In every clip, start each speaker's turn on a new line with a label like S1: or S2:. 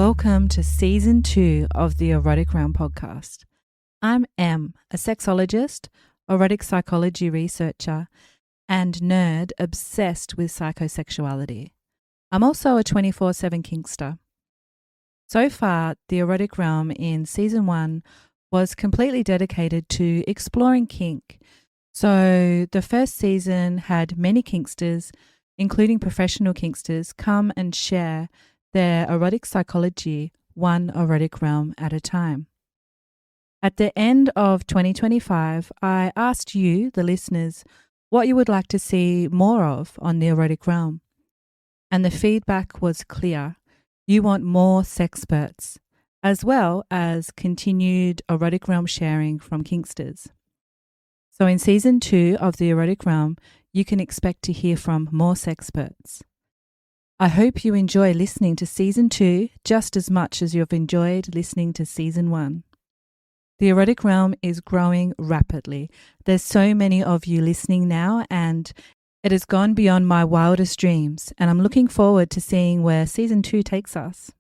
S1: Welcome to Season 2 of the Erotic Realm podcast. I'm Em, a sexologist, erotic psychology researcher, and nerd obsessed with psychosexuality. I'm also a 24/7 kinkster. So far, the Erotic Realm in Season 1 was completely dedicated to exploring kink. So the first season had many kinksters, including professional kinksters, come and share their erotic psychology one erotic realm at a time. At the end of 2025, I asked you, the listeners, what you would like to see more of on the erotic realm. And the feedback was clear. You want more sexperts, as well as continued erotic realm sharing from kinksters. So in Season 2 of the Erotic Realm, you can expect to hear from more sexperts. I hope you enjoy listening to Season 2 just as much as you've enjoyed listening to Season 1. The Erotic Realm is growing rapidly. There's so many of you listening now, and it has gone beyond my wildest dreams, and I'm looking forward to seeing where Season 2 takes us.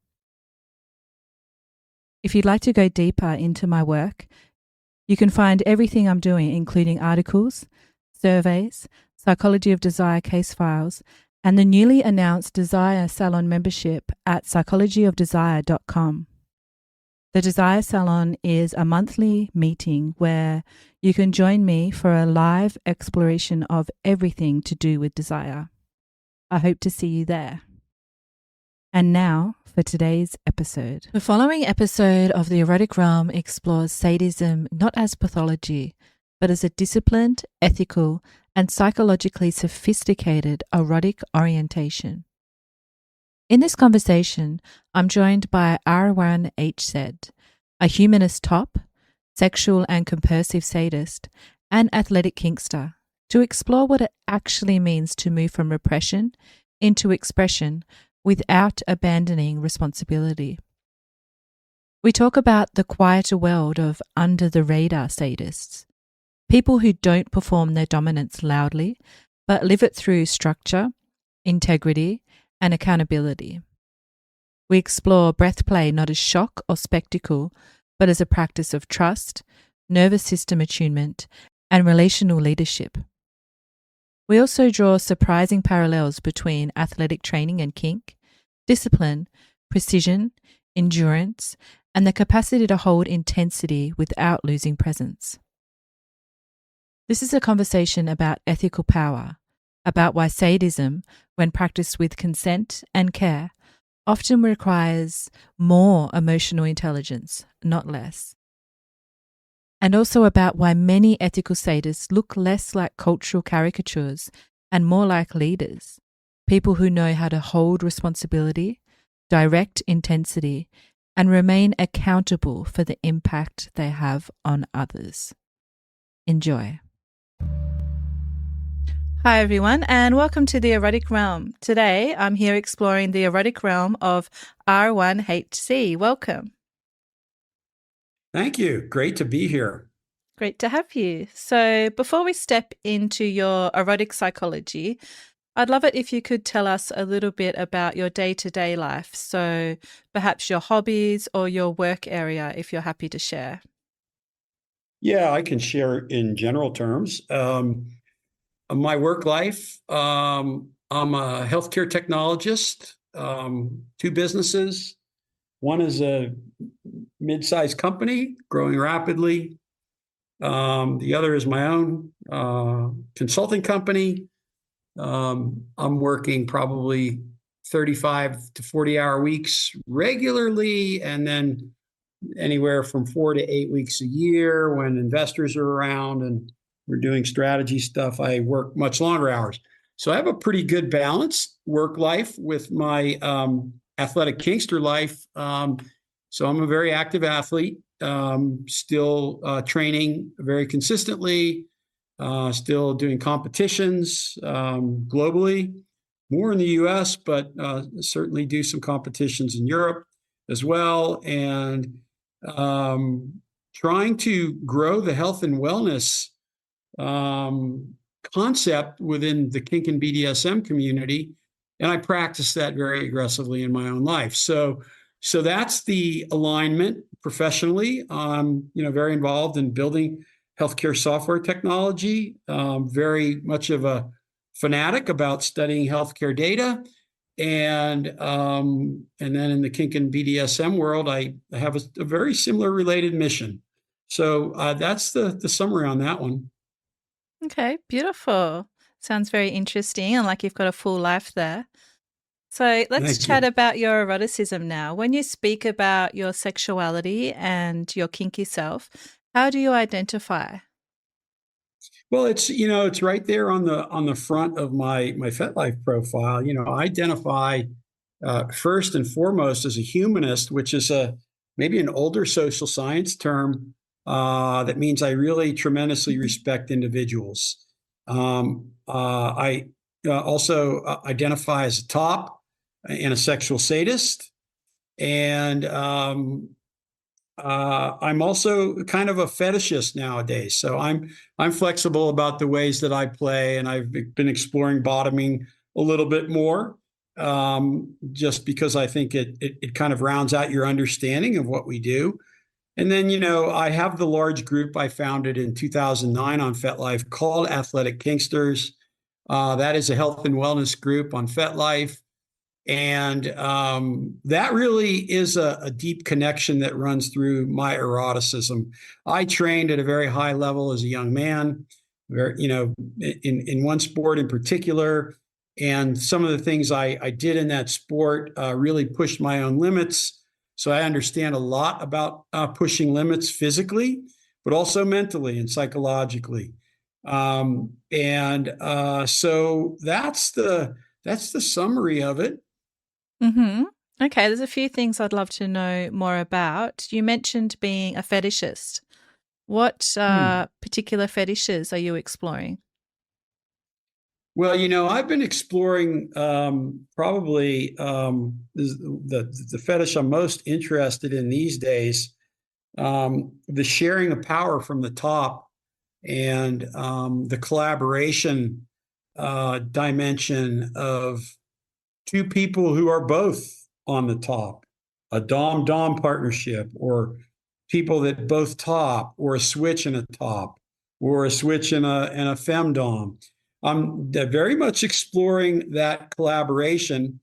S1: If you'd like to go deeper into my work, you can find everything I'm doing, including articles, surveys, Psychology of Desire case files, and the newly announced Desire Salon membership at psychologyofdesire.com. The Desire Salon is a monthly meeting where you can join me for a live exploration of everything to do with desire. I hope to see you there. And now for today's episode. The following episode of the Erotic Realm explores sadism not as pathology, but as a disciplined, ethical, and psychologically sophisticated erotic orientation. In this conversation, I'm joined by R1 HZ, a humanist top, sexual and compersive sadist, and athletic kinkster, to explore what it actually means to move from repression into expression without abandoning responsibility. We talk about the quieter world of under-the-radar sadists, people who don't perform their dominance loudly, but live it through structure, integrity, and accountability. We explore breath play not as shock or spectacle, but as a practice of trust, nervous system attunement, and relational leadership. We also draw surprising parallels between athletic training and kink, discipline, precision, endurance, and the capacity to hold intensity without losing presence. This is a conversation about ethical power, about why sadism, when practiced with consent and care, often requires more emotional intelligence, not less. And also about why many ethical sadists look less like cultural caricatures and more like leaders, people who know how to hold responsibility, direct intensity, and remain accountable for the impact they have on others. Enjoy. Hi everyone, and welcome to the Erotic Realm. Today I'm here exploring the erotic realm of R1HC. Welcome.
S2: Thank you. Great to be here.
S1: Great to have you. So before we step into your erotic psychology, I'd love it if you could tell us a little bit about your day-to-day life. So perhaps your hobbies or your work area, if you're happy to share.
S2: Yeah, I can share in general terms. My work life, I'm a healthcare technologist, 2 businesses. One is a mid-sized company growing rapidly. The other is my own consulting company. I'm working probably 35 to 40-hour weeks regularly, and then anywhere from 4 to 8 weeks a year when investors are around and we're doing strategy stuff. I work much longer hours. So I have a pretty good balanced work life with my athletic kinkster life. So I'm a very active athlete, still training very consistently, still doing competitions globally, more in the US, but certainly do some competitions in Europe as well. And trying to grow the health and wellness concept within the kink and BDSM community. And I practice that very aggressively in my own life. So So that's the alignment professionally. Very involved in building healthcare software technology. Very much of a fanatic about studying healthcare data, and then in the kink and BDSM world, I have a very similar related mission. So that's the summary on that one.
S1: Okay, beautiful. Sounds very interesting and like you've got a full life there. So let's
S2: Thank
S1: chat
S2: you.
S1: about your eroticism now. When you speak about your sexuality and your kinky self, how do you identify?
S2: Well, it's right there on the front of my FetLife profile. I identify first and foremost as a humanist, which is a maybe an older social science term that means I really tremendously respect individuals. I also identify as a top and a sexual sadist, and I'm also kind of a fetishist nowadays. So I'm flexible about the ways that I play, and I've been exploring bottoming a little bit more, just because I think it kind of rounds out your understanding of what we do. And then, I have the large group I founded in 2009 on FetLife called Athletic Kinksters. That is a health and wellness group on FetLife. And that really is a deep connection that runs through my eroticism. I trained at a very high level as a young man, in one sport in particular. And some of the things I did in that sport really pushed my own limits. So I understand a lot about pushing limits physically, but also mentally and psychologically. So that's the summary of it.
S1: Mm-hmm. Okay, there's a few things I'd love to know more about. You mentioned being a fetishist. What
S2: Hmm.
S1: particular fetishes are you exploring?
S2: Well, I've been exploring probably the fetish I'm most interested in these days, the sharing of power from the top and the collaboration dimension of two people who are both on the top, a dom-dom partnership, or people that both top, or a switch and a top, or a switch and a femdom. I'm very much exploring that collaboration,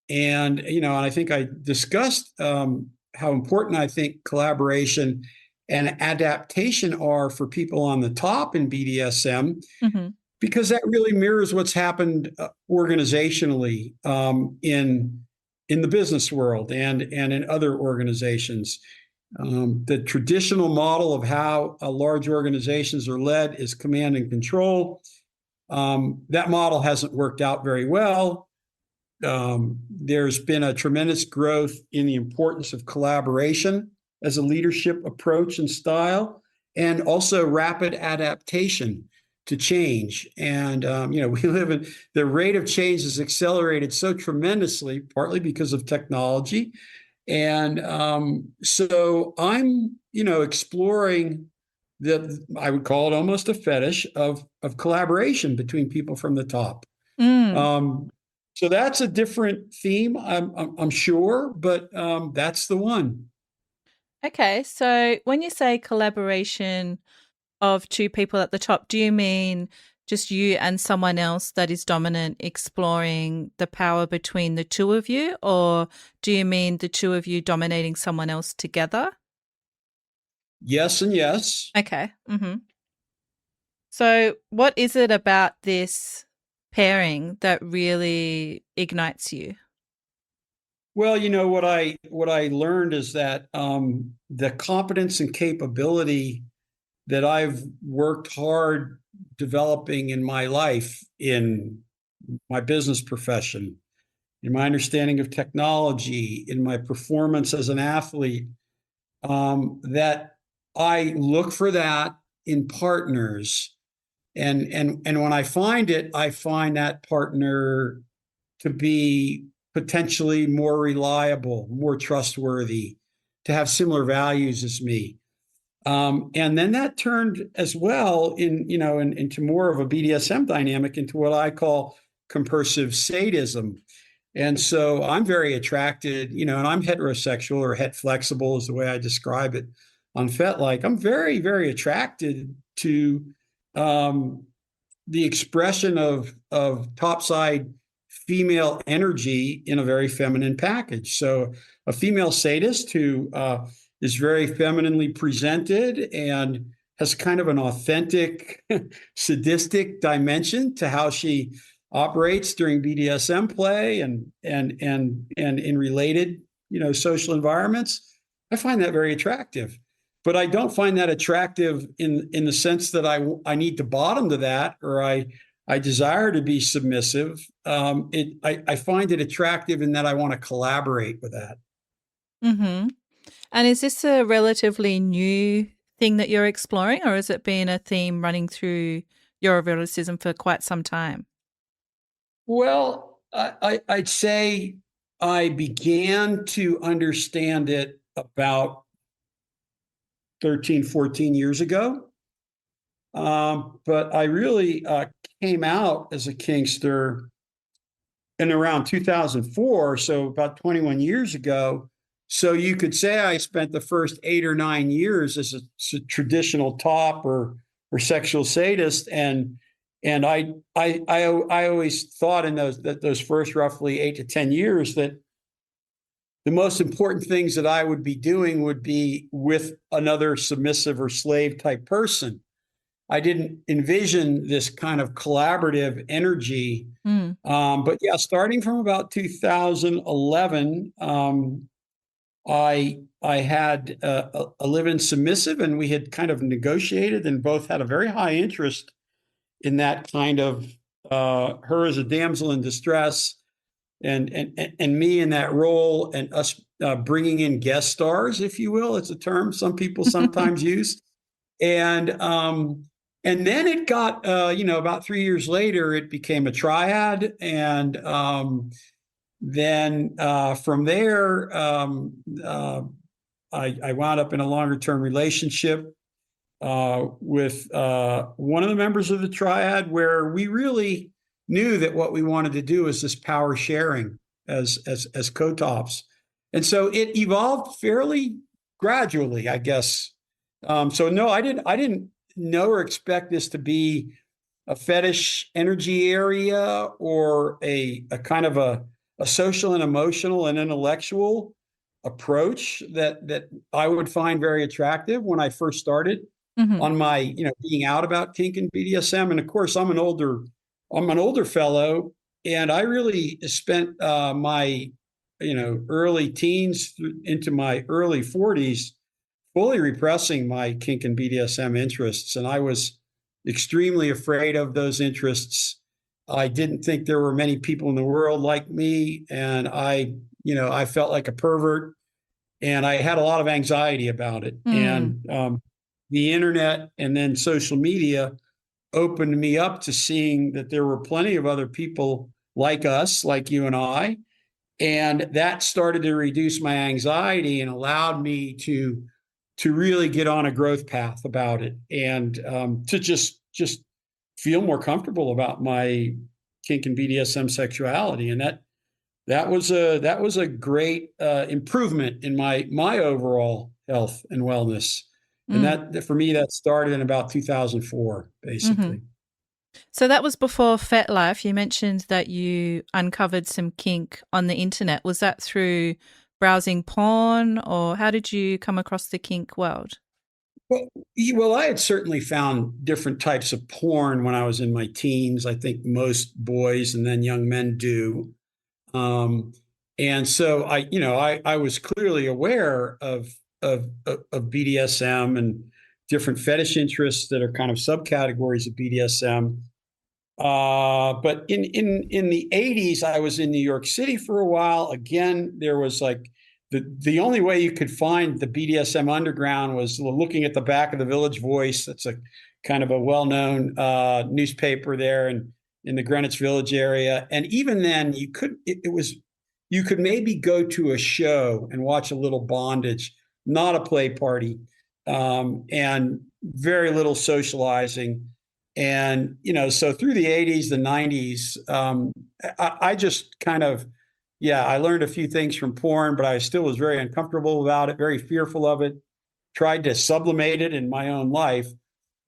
S2: and I think I discussed how important I think collaboration and adaptation are for people on the top in BDSM,
S1: Mm-hmm.
S2: because that really mirrors what's happened organizationally in the business world and in other organizations. The traditional model of how large organizations are led is command and control. That model hasn't worked out very well. There's been a tremendous growth in the importance of collaboration as a leadership approach and style, and also rapid adaptation to change. And, we live in the rate of change has accelerated so tremendously, partly because of technology. And so I'm, exploring I would call it almost a fetish of collaboration between people from the top.
S1: Mm.
S2: Um, so that's a different theme, I'm sure, but that's the one.
S1: Okay, so when you say collaboration of two people at the top, do you mean just you and someone else that is dominant exploring the power between the two of you? Or do you mean the two of you dominating someone else together?
S2: Yes and yes.
S1: Okay. Mm-hmm. So, what is it about this pairing that really ignites you?
S2: Well, what I learned is that the competence and capability that I've worked hard developing in my life, in my business profession, in my understanding of technology, in my performance as an athlete, that I look for that in partners. And when I find it, I find that partner to be potentially more reliable, more trustworthy, to have similar values as me. And then that turned as well into more of a BDSM dynamic, into what I call compersive sadism. And so I'm very attracted, and I'm heterosexual or het flexible is the way I describe it on FetLike. I'm very, very attracted to um, the expression of topside female energy in a very feminine package. So a female sadist who is very femininely presented and has kind of an authentic sadistic dimension to how she operates during BDSM play and in related social environments. I find that very attractive, but I don't find that attractive in the sense that I need to bottom to that, or I desire to be submissive. I find it attractive in that I want to collaborate with that.
S1: Mm-hmm. And is this a relatively new thing that you're exploring, or has it been a theme running through your eroticism for quite some time?
S2: Well, I'd say I began to understand it about 13, 14 years ago. But I really came out as a kinkster in around 2004, so about 21 years ago. So you could say I spent the first 8 or 9 years as a traditional top or sexual sadist, and I always thought in those first roughly 8 to 10 years that the most important things that I would be doing would be with another submissive or slave type person. I didn't envision this kind of collaborative energy.
S1: Mm.
S2: But yeah, starting from about 2011, I had a live-in submissive, and we had kind of negotiated, and both had a very high interest in that kind of her as a damsel in distress, and me in that role, and us bringing in guest stars, if you will. It's a term some people sometimes use, and um, and then it got, about 3 years later, it became a triad. And then from there, I wound up in a longer term relationship with one of the members of the triad, where we really knew that what we wanted to do is this power sharing as co-tops. And so it evolved fairly gradually, I guess. So no, I didn't know or expect this to be a fetish energy area, or a kind of a social and emotional and intellectual approach that I would find very attractive when I first started
S1: Mm-hmm.
S2: on my, being out about kink and BDSM. And of course, I'm an older fellow, and I really spent my, early teens into my early 40s fully repressing my kink and BDSM interests. And I was extremely afraid of those interests. I didn't think there were many people in the world like me. And I felt like a pervert, and I had a lot of anxiety about it.
S1: Mm.
S2: And the internet and then social media opened me up to seeing that there were plenty of other people like us, like you and I. And that started to reduce my anxiety and allowed me to really get on a growth path about it, and to just feel more comfortable about my kink and BDSM sexuality. And that was a great improvement in my overall health and wellness. And
S1: Mm.
S2: that, for me, that started in about 2004,
S1: Mm-hmm.
S2: basically.
S1: So that was before FetLife. You mentioned that you uncovered some kink on the internet. Was that through browsing porn, or how did you come across the kink world?
S2: Well, I had certainly found different types of porn when I was in my teens. I think most boys and then young men do. Um, and so I was clearly aware of BDSM and different fetish interests that are kind of subcategories of BDSM. But in the 80s, I was in New York City for a while. Again, there was like the only way you could find the BDSM underground was looking at the back of the Village Voice. That's a kind of a well-known newspaper there in the Greenwich Village area. And even then, you could maybe go to a show and watch a little bondage, not a play party, and very little socializing. And so through the 80s, the 90s, I just kind of yeah, I learned a few things from porn, but I still was very uncomfortable about it, very fearful of it, tried to sublimate it in my own life.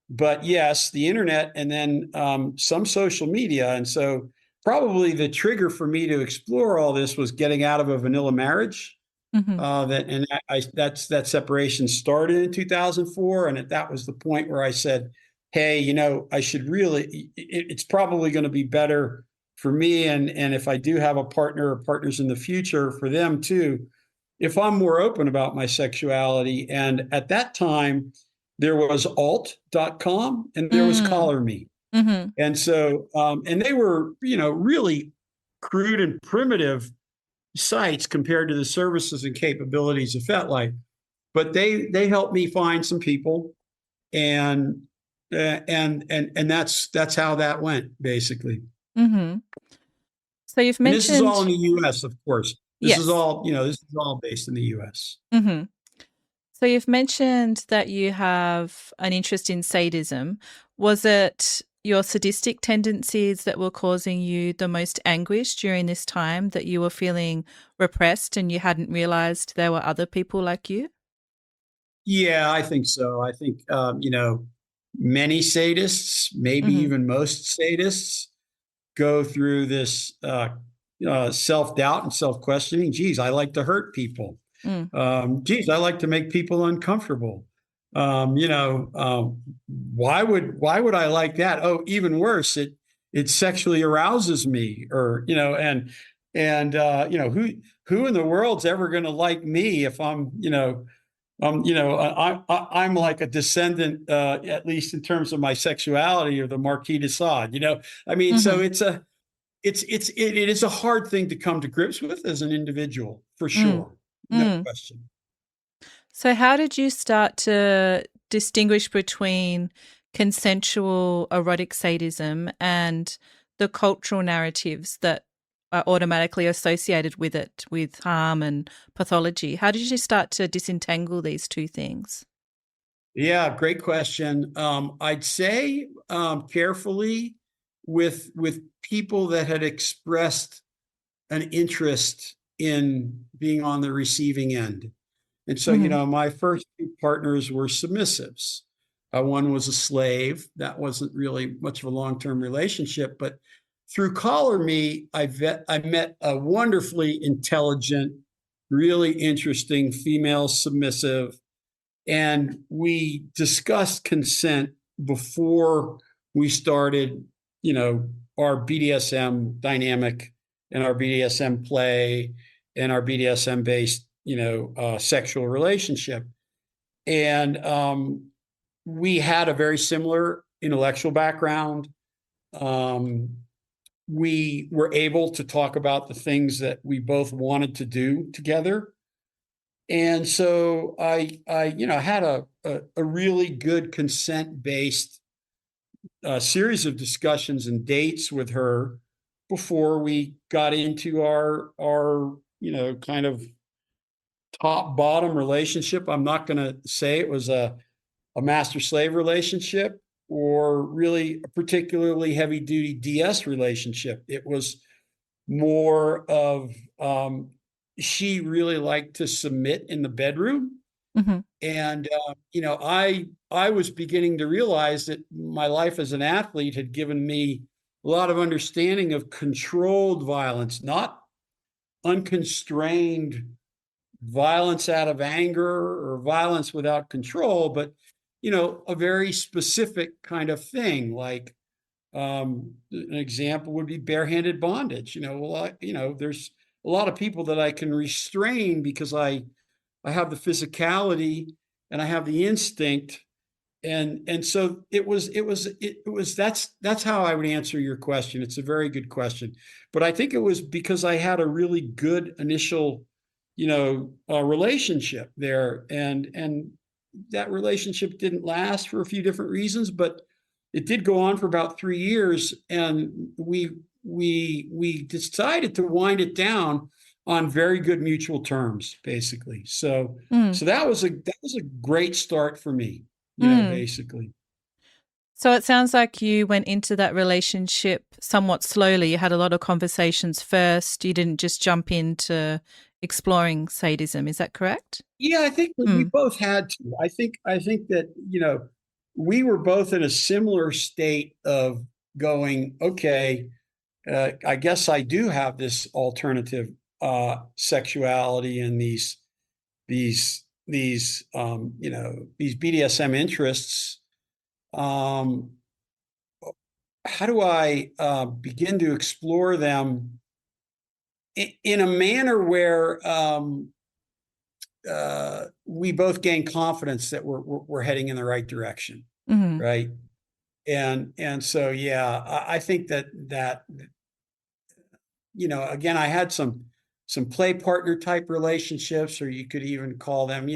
S2: But yes, the internet and then some social media. And so probably the trigger for me to explore all this was getting out of a vanilla marriage.
S1: Hmm.
S2: That's that separation started in 2004, and that was the point where I said, "Hey, I should really. It's probably going to be better for me, and if I do have a partner or partners in the future, for them too, if I'm more open about my sexuality." And at that time, there was alt.com and there was
S1: Mm.
S2: collar me.
S1: Hmm.
S2: And so, and they were, really crude and primitive sites compared to the services and capabilities of FetLife. But they helped me find some people, and that's how that went basically.
S1: Hmm. So you've
S2: And this is all in
S1: mentioned,
S2: the U.S., of course. This is
S1: yes.
S2: all, this is all based in the U.S.
S1: Hmm. So you've mentioned that you have an interest in sadism. Was it your sadistic tendencies that were causing you the most anguish during this time, that you were feeling repressed and you hadn't realized there were other people like you?
S2: Yeah, I think so. I think many sadists, maybe
S1: Hmm.
S2: even most sadists, go through this self doubt and self questioning. Geez, I like to hurt people.
S1: Mm.
S2: Geez, I like to make people uncomfortable. Um, you know, um, why would I like that? Oh, even worse, it sexually arouses me, or who in the world's ever going to like me if I'm like a descendant, at least in terms of my sexuality, of the Marquis de Sade. I mean, so
S1: Hmm.
S2: it is a hard thing to come to grips with as an individual, for
S1: Mm.
S2: sure, no
S1: Mm.
S2: question.
S1: So, how did you start to distinguish between consensual erotic sadism and the cultural narratives that are automatically associated with it, with harm and pathology? How did you start to disentangle these two things?
S2: Yeah, great question. I'd say carefully with people that had expressed an interest in being on the receiving end. And so,
S1: Hmm.
S2: my first two partners were submissives. One was a slave. That wasn't really much of a long-term relationship, but through Collar Me, I met a wonderfully intelligent, really interesting female submissive, and we discussed consent before we started, our BDSM dynamic and our BDSM play and our BDSM based, sexual relationship. And we had a very similar intellectual background. Um, we were able to talk about the things that we both wanted to do together. And so I had a really good consent based series of discussions and dates with her before we got into our kind of top bottom relationship. I'm not going to say it was a master slave relationship or really a particularly heavy duty DS relationship. It was more of she really liked to submit in the bedroom,
S1: Hmm.
S2: and I was beginning to realize that my life as an athlete had given me a lot of understanding of controlled violence, not unconstrained violence out of anger or violence without control, but a very specific kind of thing, like an example would be barehanded bondage. There's a lot of people that I can restrain because I have the physicality and I have the instinct. And so that's how I would answer your question. It's a very good question. But I think it was because I had a really good initial, relationship there. And that relationship didn't last for a few different reasons, but it did go on for about 3 years. And we decided to wind it down on very good mutual terms, basically. So
S1: Mm.
S2: so that was a great start for me,
S1: Mm.
S2: basically.
S1: So it sounds like you went into that relationship somewhat slowly. You had a lot of conversations first. You didn't just jump into exploring sadism. Is that correct?
S2: Yeah, I think that we
S1: Mm.
S2: both had to. I think that, we were both in a similar state of going, okay, I guess I do have this alternative sexuality and these BDSM interests. Um, how do I begin to explore them in a manner where we both gain confidence that we're heading in the right direction,
S1: Mhm.
S2: right? And so yeah, I think that again, I had some play partner type relationships, or you could even call them,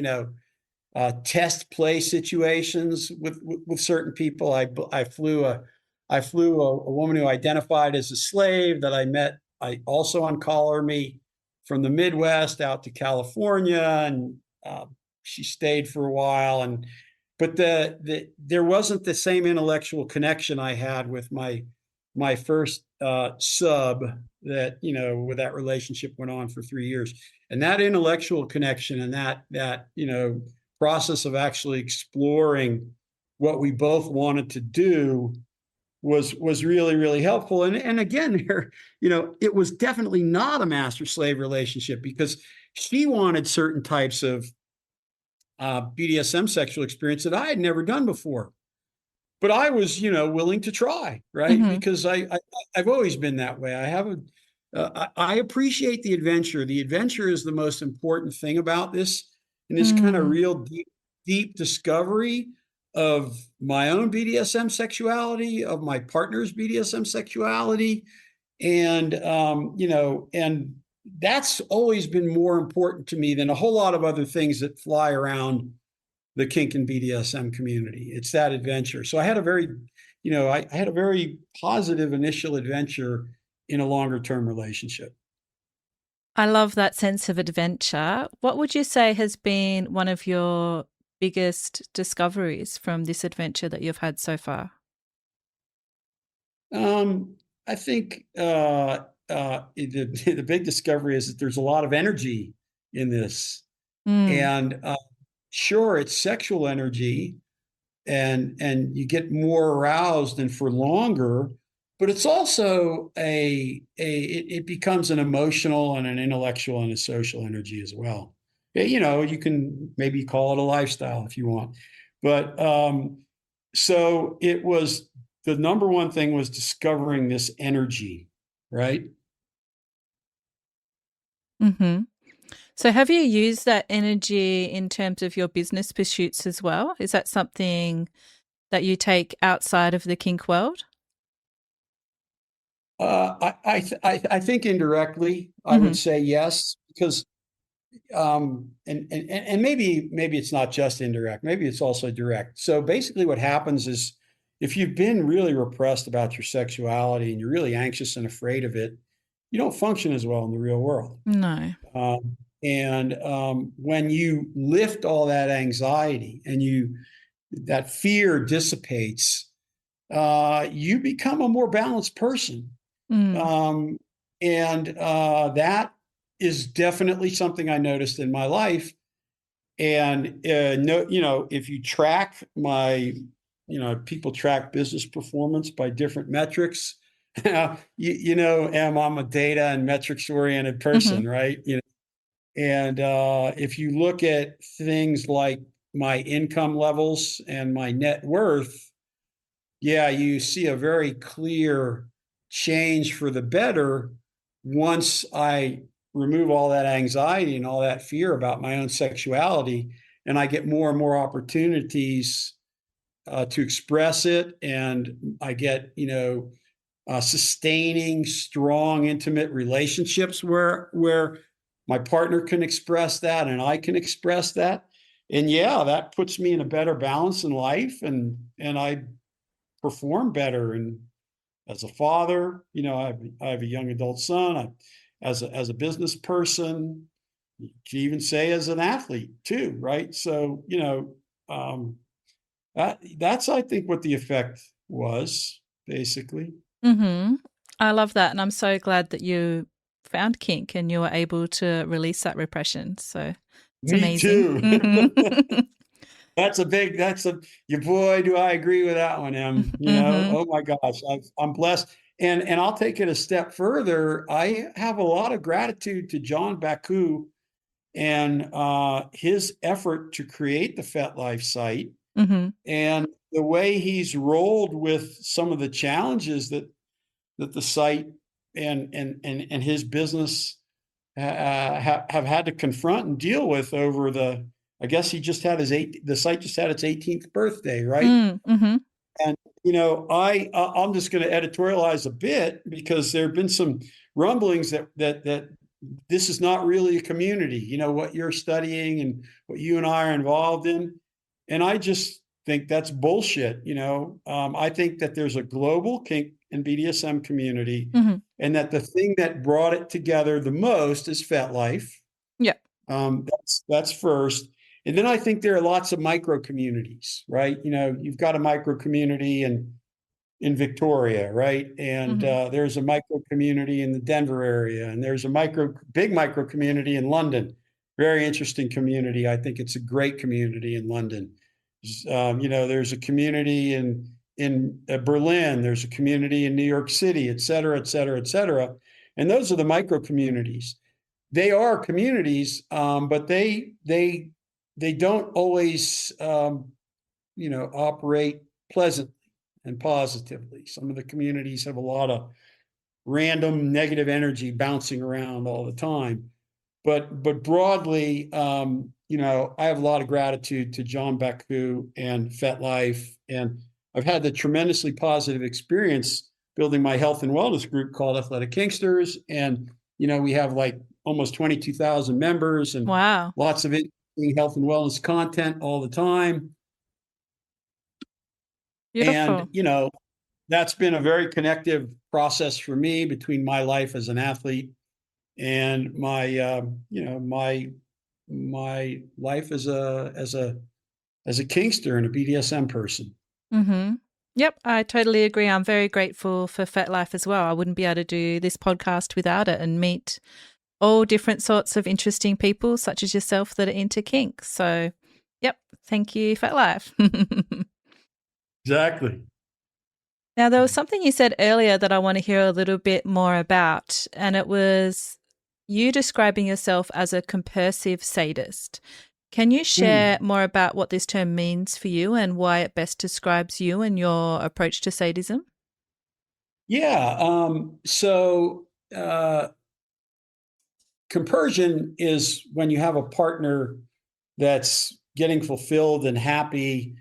S2: test play situations with certain people. I flew a woman who identified as a slave that I met. I also on Collar Me from the Midwest out to California, and she stayed for a while. And but there wasn't the same intellectual connection I had with my first sub that where that relationship went on for 3 years, and that intellectual connection and that process of actually exploring what we both wanted to do was really really helpful. And again, there, it was definitely not a master slave relationship, because she wanted certain types of BDSM sexual experience that I had never done before, but I was, willing to try, right?
S1: Mhm.
S2: Because I've always been that way. I appreciate the adventure. The adventure is the most important thing about this, and this kind of
S1: Mm.
S2: real deep discovery of my own BDSM sexuality, of my partner's BDSM sexuality, and that's always been more important to me than a whole lot of other things that fly around the kink and BDSM community. It's that adventure. So I had a very positive initial adventure in a longer term relationship.
S1: I love that sense of adventure. What would you say has been one of your biggest discoveries from this adventure that you've had so far?
S2: I think the big discovery is that there's a lot of energy in this,
S1: Mm.
S2: and sure, it's sexual energy, and you get more aroused and for longer, but it's also it becomes an emotional and an intellectual and a social energy as well. You can maybe call it a lifestyle if you want, but so it was, the number one thing was discovering this energy, right?
S1: Mhm. So have you used that energy in terms of your business pursuits as well? Is that something that you take outside of the kink world?
S2: I think indirectly I would
S1: Mhm.
S2: say yes, because and maybe it's not just indirect, maybe it's also direct. So basically what happens is, if you've been really repressed about your sexuality and you're really anxious and afraid of it, you don't function as well in the real world.
S1: No.
S2: And when you lift all that anxiety and that fear dissipates, you become a more balanced person.
S1: Mm.
S2: Um, and that is definitely something I noticed in my life. And no, if you track people track business performance by different metrics. I'm a data and metrics oriented
S1: Mhm.
S2: person, right? And if you look at things like my income levels and my net worth, yeah, you see a very clear change for the better once I remove all that anxiety and all that fear about my own sexuality, and I get more and more opportunities to express it, and I get sustaining, strong, intimate relationships where my partner can express that and I can express that. And yeah, that puts me in a better balance in life, and I perform better. And as a father, I have a young adult son. As a business person, you can even say as an athlete too, right? So um, That's, I think, what the effect was, basically.
S1: Mm-hmm. I love that. And I'm so glad that you found kink and you were able to release that repression. So it's
S2: Me
S1: amazing.
S2: too.
S1: Mm-hmm.
S2: Your boy, do I agree with that one, Em?
S1: Mm-hmm.
S2: Oh my gosh, I'm blessed. And I'll take it a step further. I have a lot of gratitude to John Baku and his effort to create the FetLife site
S1: Mm-hmm.
S2: and the way he's rolled with some of the challenges that the site and his business have had to confront and deal with over I guess the site just had its 18th birthday, right?
S1: Mm-hmm.
S2: And I'm just going to editorialize a bit because there have been some rumblings that this is not really a community. What you're studying and what you and I are involved in, and I just think that's bullshit. I think that there's a global kink and BDSM community,
S1: Mm-hmm.
S2: and that the thing that brought it together the most is FetLife.
S1: Yeah.
S2: That's first. And then I think there are lots of micro communities, right? You've got a micro community in Victoria, right? And
S1: Mm-hmm.
S2: there's a micro community in the Denver area, and there's a big micro community in London. Very interesting community. I think it's a great community in London. There's a community in Berlin. There's a community in New York City, et cetera, et cetera, et cetera. And those are the micro communities. They are communities, but they don't always operate pleasantly and positively. Some of the communities have a lot of random negative energy bouncing around all the time. But broadly, I have a lot of gratitude to John Baku and FetLife, and I've had the tremendously positive experience building my health and wellness group called Athletic Kinksters, and we have like almost 22,000 members and
S1: Wow.
S2: lots of health and wellness content all the time. And
S1: Beautiful.
S2: that's been a very connective process for me between my life as an athlete and my life as a kinkster and a BDSM person.
S1: Mm-hmm. Yep, I totally agree. I'm very grateful for FetLife as well. I wouldn't be able to do this podcast without it and meet all different sorts of interesting people, such as yourself, that are into kink. So, yep, thank you, FetLife.
S2: Exactly.
S1: Now, there was something you said earlier that I want to hear a little bit more about, and it was you describing yourself as a compersive sadist. Can you share
S2: Mm.
S1: more about what this term means for you and why it best describes you and your approach to sadism?
S2: Yeah. Compersion is when you have a partner that's getting fulfilled and happy,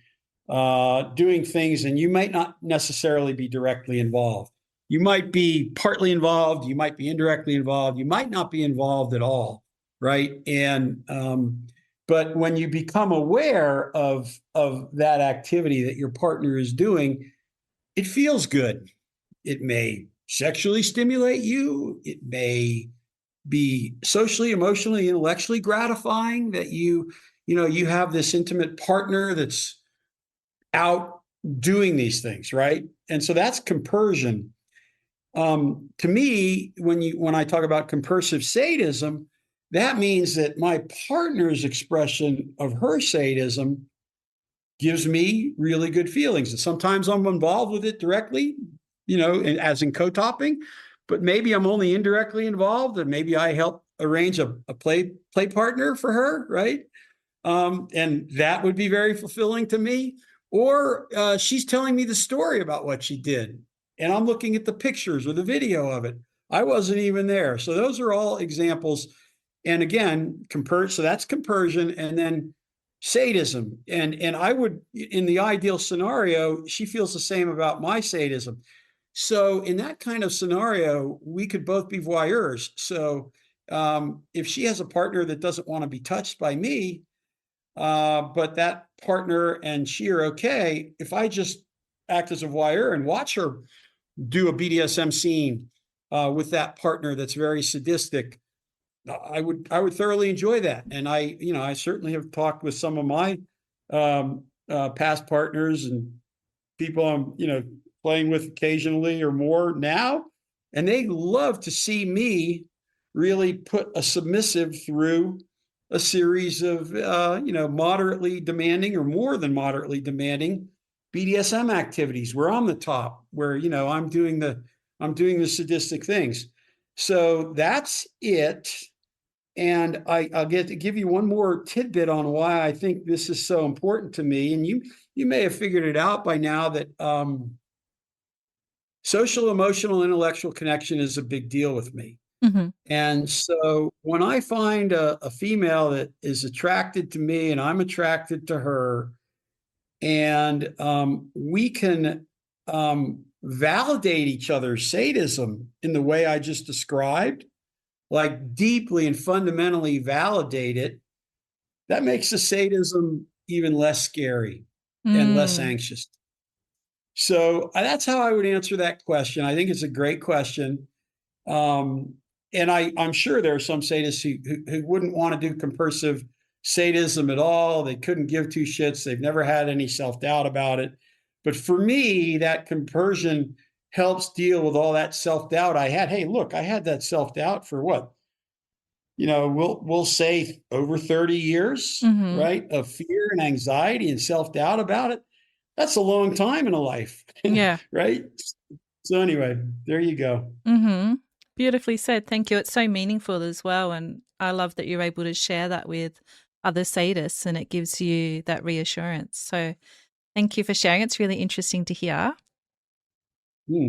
S2: doing things, and you might not necessarily be directly involved. You might be partly involved, you might be indirectly involved, you might not be involved at all, right? And but when you become aware of that activity that your partner is doing, it feels good. It may sexually stimulate you. It may be socially, emotionally, intellectually gratifying that you have this intimate partner that's out doing these things, right? And so that's compersion. To me, when I talk about compersive sadism, that means that my partner's expression of her sadism gives me really good feelings. And sometimes I'm involved with it directly, as in co-topping, but maybe I'm only indirectly involved, and maybe I help arrange a play partner for her, right? And that would be very fulfilling to me. Or she's telling me the story about what she did, and I'm looking at the pictures or the video of it. I wasn't even there. So those are all examples. And again, so that's compersion, and then sadism. And I would, in the ideal scenario, she feels the same about my sadism. So in that kind of scenario, we could both be voyeurs. So if she has a partner that doesn't want to be touched by me, but that partner and she are okay, if I just act as a voyeur and watch her do a BDSM scene with that partner that's very sadistic, I would thoroughly enjoy that. And I certainly have talked with some of my past partners and people I'm, playing with occasionally or more now. And they love to see me really put a submissive through a series of, moderately demanding or more than moderately demanding BDSM activities where I'm the top, where, I'm doing the sadistic things. So that's it. And I'll get to give you one more tidbit on why I think this is so important to me. And you may have figured it out by now that social, emotional, intellectual connection is a big deal with me.
S1: Mm-hmm.
S2: And so when I find a female that is attracted to me and I'm attracted to her, and we can validate each other's sadism in the way I just described, like deeply and fundamentally validate it, that makes the sadism even less scary and less
S1: Mm.
S2: anxious. So that's how I would answer that question. I think it's a great question. Um, and I'm sure there are some sadists who wouldn't want to do compersive sadism at all. They couldn't give two shits. They've never had any self-doubt about it. But for me, that compersion helps deal with all that self-doubt I had. Hey, look, I had that self-doubt for what? We'll say over 30 years,
S1: Mm-hmm.
S2: right? Of fear and anxiety and self-doubt about it. That's a long time in a life,
S1: Yeah.
S2: right? So anyway, there you go.
S1: Mm-hmm. Beautifully said. Thank you. It's so meaningful as well. And I love that you're able to share that with other sadists and it gives you that reassurance. So thank you for sharing. It's really interesting to hear.
S2: Hmm.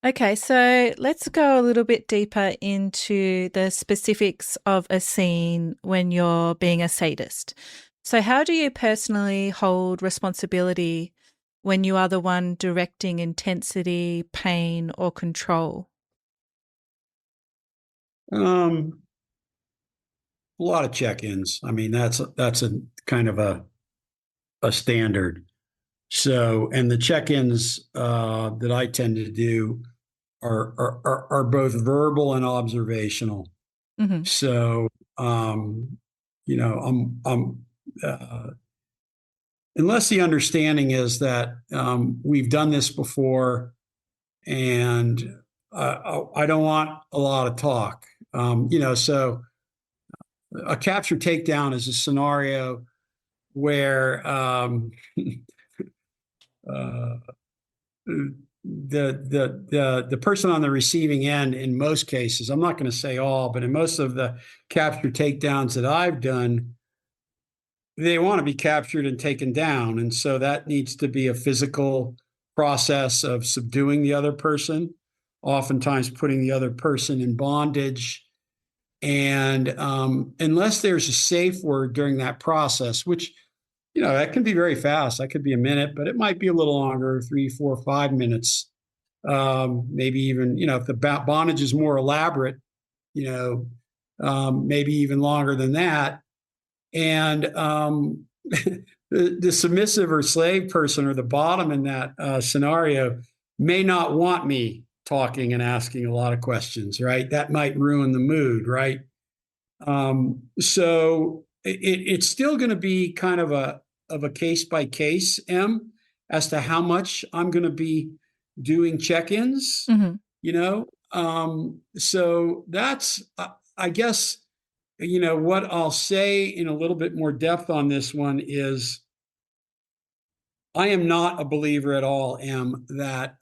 S1: Okay, so let's go a little bit deeper into the specifics of a scene when you're being a sadist. So, how do you personally hold responsibility when you are the one directing intensity, pain, or control?
S2: A lot of check-ins. I mean, that's a kind of a standard. So, and the check-ins that I tend to do are both verbal and observational.
S1: Mm-hmm.
S2: So, um, I'm unless the understanding is that we've done this before and I don't want a lot of talk. So a capture takedown is a scenario where uh, the person on the receiving end, in most cases, I'm not going to say all, but in most of the capture takedowns that I've done, they want to be captured and taken down, and so that needs to be a physical process of subduing the other person, oftentimes putting the other person in bondage. And unless there's a safe word during that process, which that can be very fast. That could be a minute, but it might be a little longer, 3, 4, 5 minutes. Maybe even, if the bondage is more elaborate, maybe even longer than that. And the submissive or slave person or the bottom in that scenario may not want me talking and asking a lot of questions, right? That might ruin the mood, right? So it's still going to be kind of a case by case, as to how much I'm going to be doing check-ins,
S1: Mm-hmm.
S2: So that's, I guess, what I'll say in a little bit more depth on this one is I am not a believer at all, that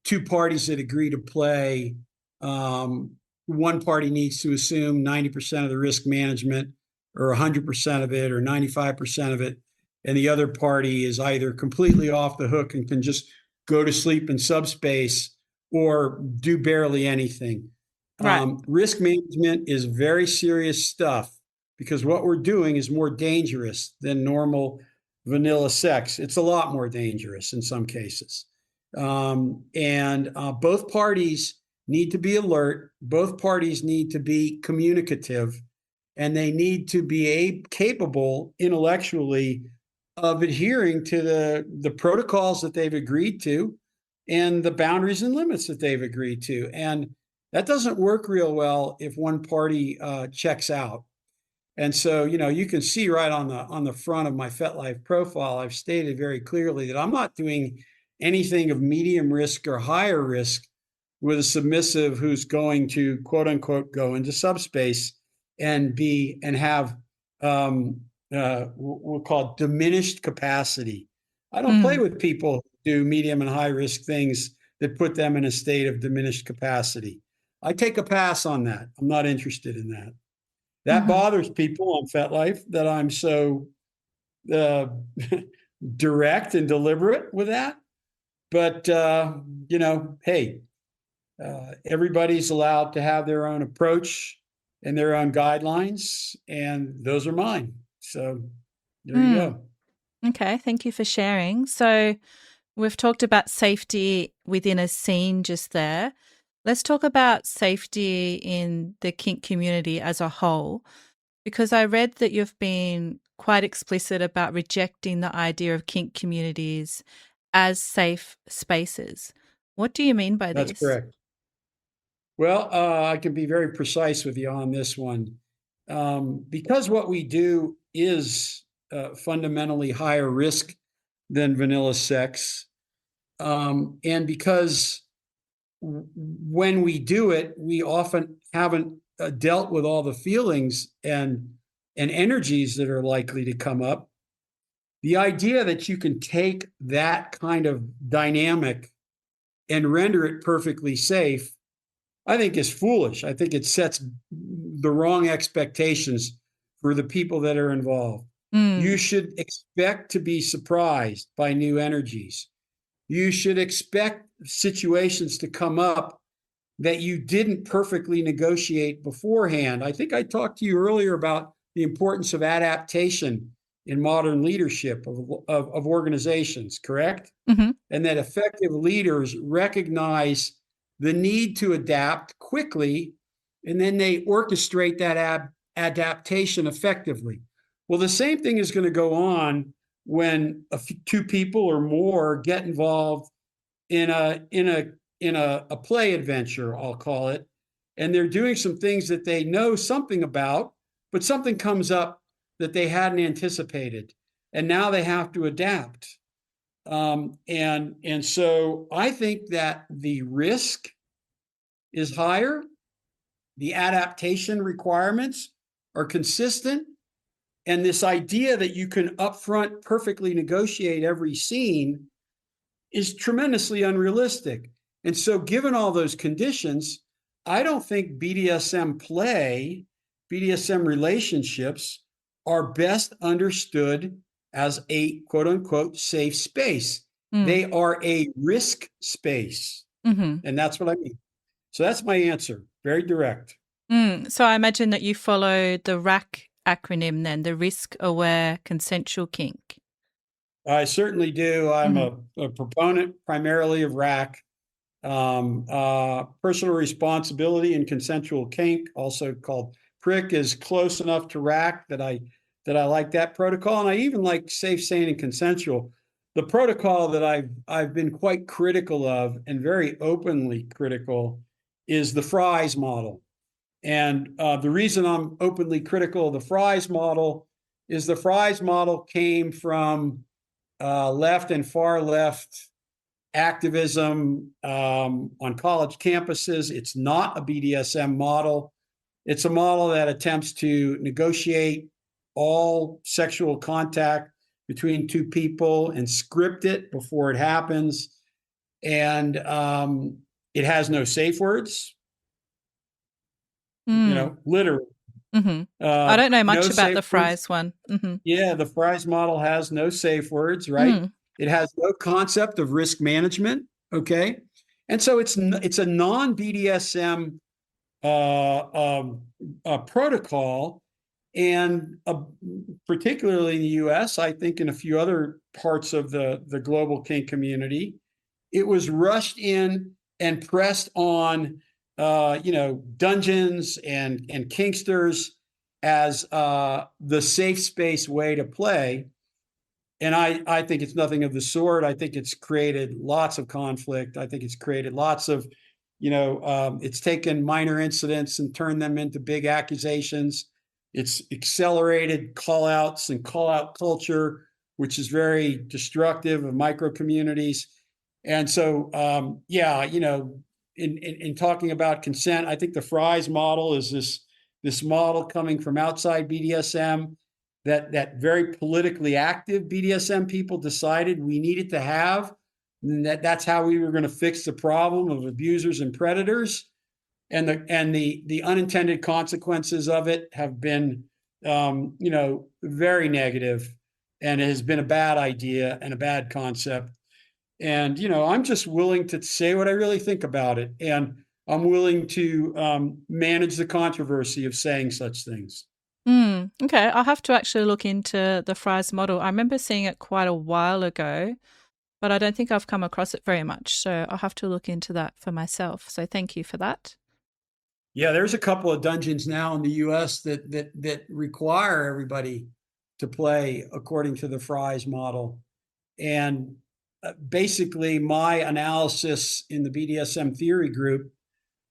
S2: two parties that agree to play, um, one party needs to assume 90% of the risk management or 100% of it or 95% of it. And the other party is either completely off the hook and can just go to sleep in subspace or do barely anything.
S1: Right.
S2: Risk management is very serious stuff because what we're doing is more dangerous than normal vanilla sex. It's a lot more dangerous in some cases. And both parties need to be alert. Both parties need to be communicative, and they need to be capable intellectually of adhering to the protocols that they've agreed to and the boundaries and limits that they've agreed to. And that doesn't work real well if one party checks out. And so, you can see right on the front of my FetLife profile, I've stated very clearly that I'm not doing anything of medium risk or higher risk with a submissive who's going to quote unquote go into subspace and have we'll call it diminished capacity. I don't play with people who do medium and high risk things that put them in a state of diminished capacity. I take a pass on that. I'm not interested in that. That bothers people on FetLife that I'm so direct and deliberate with that. But, hey, everybody's allowed to have their own approach and their own guidelines, and those are mine. So there you go.
S1: Okay, thank you for sharing. So we've talked about safety within a scene just there. Let's talk about safety in the kink community as a whole, because I read that you've been quite explicit about rejecting the idea of kink communities as safe spaces. What do you mean by
S2: That's
S1: this?
S2: correct. Well, I can be very precise with you on this one. Because what we do is fundamentally higher risk than vanilla sex, and because when we do it, we often haven't dealt with all the feelings and energies that are likely to come up. The idea that you can take that kind of dynamic and render it perfectly safe, I think is foolish. I think it sets the wrong expectations for the people that are involved. You should expect to be surprised by new energies. You should expect situations to come up that you didn't perfectly negotiate beforehand. I think I talked to you earlier about the importance of adaptation in modern leadership of organizations, correct? And that effective leaders recognize the need to adapt quickly, and then they orchestrate that adaptation effectively. Well, the same thing is going to go on when two people or more get involved in a play adventure, I'll call it, and they're doing some things that they know something about, but something comes up that they hadn't anticipated, and now they have to adapt. And so I think that the risk is higher, the adaptation requirements are consistent, and this idea that you can upfront perfectly negotiate every scene is tremendously unrealistic. And so, given all those conditions, I don't think BDSM play, BDSM relationships are best understood as a quote unquote safe space. They are a risk space. And that's what I mean. So, that's my answer. Very direct.
S1: So I imagine that you follow the RAC acronym then, the Risk Aware Consensual Kink.
S2: I certainly do. I'm a proponent primarily of RAC. Personal responsibility and consensual kink, also called PRIC, is close enough to RAC that I like that protocol, and I even like safe, sane, and consensual. The protocol that I've been quite critical of, and very openly critical, is the Fries model. And the reason I'm openly critical of the Fries model is the Fries model came from left and far left activism on college campuses. It's not a BDSM model. It's a model that attempts to negotiate all sexual contact between two people and script it before it happens. And it has no safe words, literally.
S1: I don't know much
S2: No
S1: about the
S2: safe words.
S1: Fries one.
S2: Yeah, the Fries model has no safe words, right? It has no concept of risk management. Okay, and so it's a non BDSM protocol, and particularly in the U.S., I think in a few other parts of the global kink community, it was rushed in and pressed on, dungeons and kinksters as the safe space way to play. And I think it's nothing of the sort. I think it's created lots of conflict. I think it's created lots of, it's taken minor incidents and turned them into big accusations. It's accelerated call outs and call out culture, which is very destructive of micro communities. And so, yeah, in talking about consent, I think the Fry's model is this model coming from outside BDSM that very politically active BDSM people decided we needed to have, and that's how we were going to fix the problem of abusers and predators. And the unintended consequences of it have been, very negative, and it has been a bad idea and a bad concept. And I'm just willing to say what I really think about it, and I'm willing to manage the controversy of saying such things.
S1: Okay, I'll have to actually look into the Fry's model. I remember seeing it quite a while ago, but I don't think I've come across it very much. So I'll have to look into that for myself. So thank you for that.
S2: Yeah, there's a couple of dungeons now in the U.S. that require everybody to play according to the Fry's model. And basically, my analysis in the BDSM theory group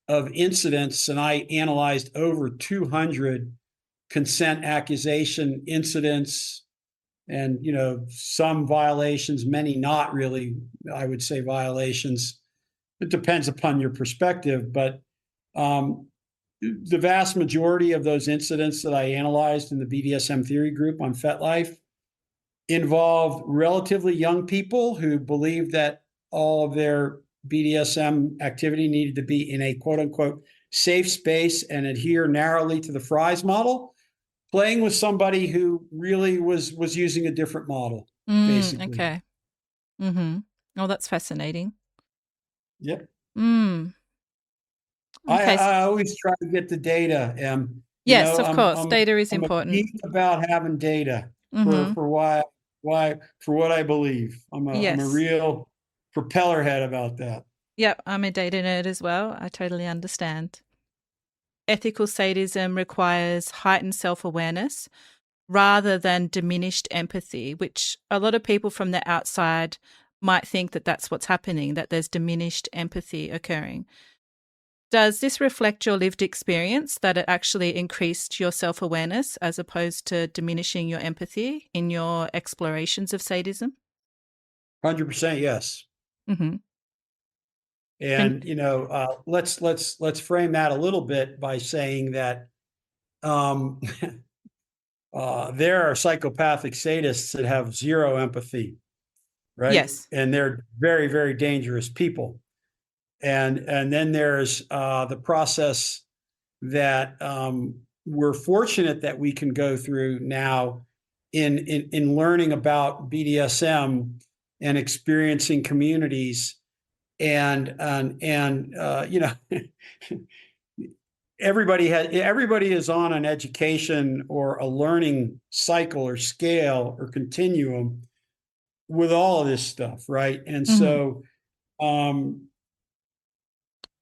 S2: of incidents, and I analyzed over 200 consent accusation incidents, and some violations, many not really, I would say, violations. It depends upon your perspective, but the vast majority of those incidents that I analyzed in the BDSM theory group on FetLife involved relatively young people who believed that all of their BDSM activity needed to be in a quote unquote safe space and adhere narrowly to the Fry's model, playing with somebody who really was using a different model, basically.
S1: Okay. Oh, that's fascinating.
S2: Yep.
S1: Mm. Okay.
S2: I always try to get the data.
S1: Yes, of
S2: I'm
S1: course. Data is
S2: I'm a
S1: important.
S2: geek about having data for
S1: Mm-hmm.
S2: for what I believe. I'm a
S1: Yes.
S2: real propeller head about that.
S1: Yep, I'm a data nerd as well. I totally understand. Ethical sadism requires heightened self awareness rather than diminished empathy, which a lot of people from the outside might think that that's what's happening, that there's diminished empathy occurring. Does this reflect your lived experience, that it actually increased your self awareness as opposed to diminishing your empathy in your explorations of sadism?
S2: 100% yes.
S1: Mm-hmm. And
S2: And let's frame that a little bit by saying that um, there are psychopathic sadists that have zero empathy, right?
S1: yes.
S2: And they're very, very dangerous people. And then there's the process that we're fortunate that we can go through now in learning about BDSM and experiencing communities, and everybody is on an education or a learning cycle or scale or continuum with all of this stuff, right? And
S1: Mm-hmm.
S2: so um,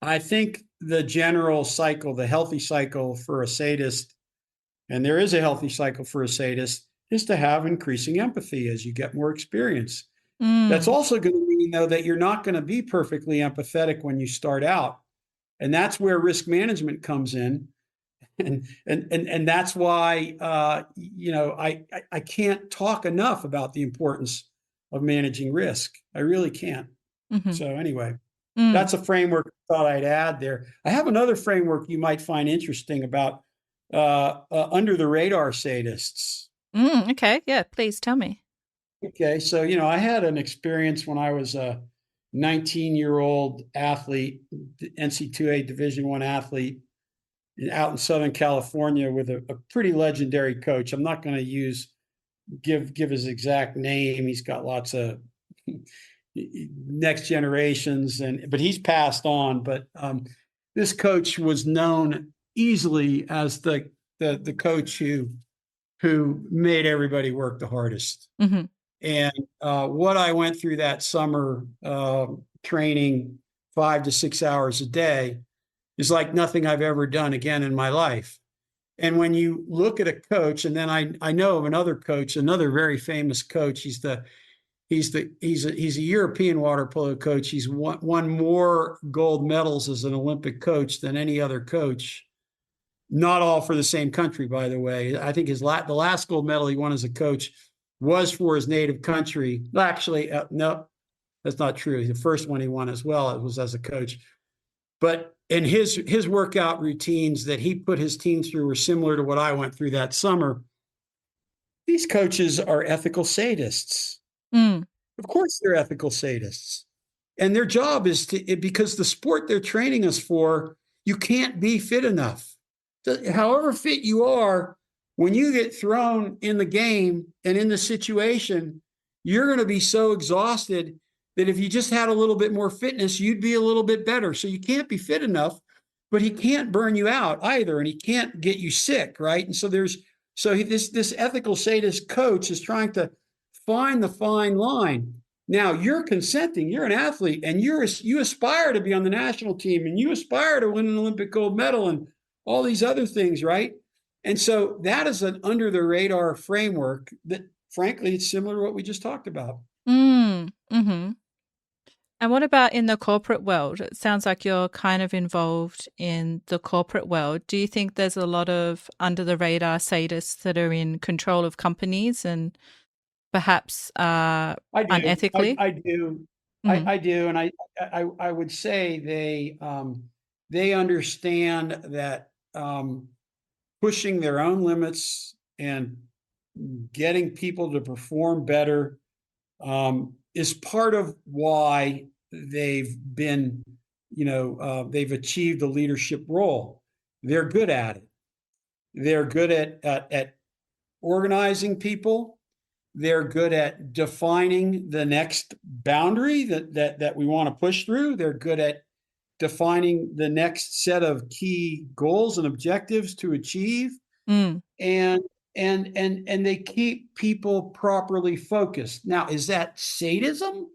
S2: I think the general cycle, the healthy cycle for a sadist, and there is a healthy cycle for a sadist, is to have increasing empathy as you get more experience. That's
S1: Mm.
S2: also going to mean, though, that you're not going to be perfectly empathetic when you start out. And that's where risk management comes in. And that's why I can't talk enough about the importance of managing risk. I really can't.
S1: Mm-hmm.
S2: So anyway,
S1: Mm.
S2: that's a framework I thought I'd add there. I have another framework you might find interesting about under the radar sadists.
S1: Okay. Yeah. Please tell me.
S2: Okay, so I had an experience when I was a 19-year-old athlete, NC2A Division I athlete out in Southern California with a pretty legendary coach. I'm not going to give his exact name. He's got lots of next generations, but he's passed on. But this coach was known easily as the coach who made everybody work the hardest.
S1: Mm-hmm.
S2: And what I went through that summer training 5 to 6 hours a day is like nothing I've ever done again in my life. And when you look at a coach, and then I know of another coach, another very famous coach. He's a European water polo coach. He's won more gold medals as an Olympic coach than any other coach. Not all for the same country, by the way. I think the last gold medal he won as a coach was for his native country. Well, actually, no, that's not true. The first one he won as well, it was as a coach. But in his workout routines that he put his team through were similar to what I went through that summer. These coaches are ethical sadists.
S1: Mm.
S2: Of course, they're ethical sadists. And their job is because the sport they're training us for, you can't be fit enough. However fit you are, when you get thrown in the game and in the situation, you're going to be so exhausted that if you just had a little bit more fitness, you'd be a little bit better. So you can't be fit enough, but he can't burn you out either, and he can't get you sick, right? And so this ethical sadist coach is trying to find the fine line. Now you're consenting, you're an athlete, and you aspire to be on the national team, and you aspire to win an Olympic gold medal and all these other things, right? And so that is an under the radar framework that, frankly, it's similar to what we just talked about.
S1: Mm. Mm-hmm. And what about in the corporate world? It sounds like you're kind of involved in the corporate world. Do you think there's a lot of under the radar sadists that are in control of companies and perhaps unethically?
S2: I do.
S1: Mm-hmm.
S2: I do. And I would say they understand that pushing their own limits and getting people to perform better is part of why they've been, they've achieved a leadership role. They're good at it. They're good at organizing people. They're good at defining the next boundary that we want to push through. They're good at defining the next set of key goals and objectives to achieve.
S1: Mm.
S2: And they keep people properly focused. Now, is that sadism?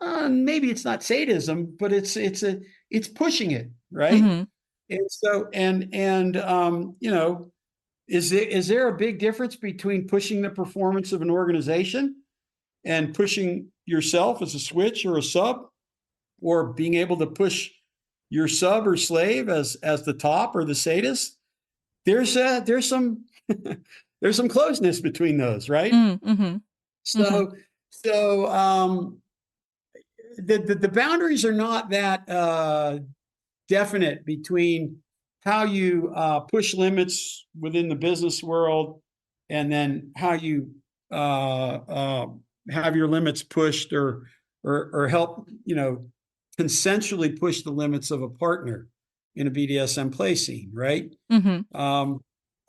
S2: Maybe it's not sadism, but it's pushing it, right?
S1: Mm-hmm.
S2: And so is there a big difference between pushing the performance of an organization and pushing yourself as a switch or a sub, or being able to push your sub or slave as the top or the sadist? There's some there's some closeness between those, right?
S1: Mm-hmm. Mm-hmm.
S2: So the boundaries are not that definite between how you push limits within the business world and then how you have your limits pushed or help consensually push the limits of a partner in a BDSM play scene, right?
S1: Mm-hmm.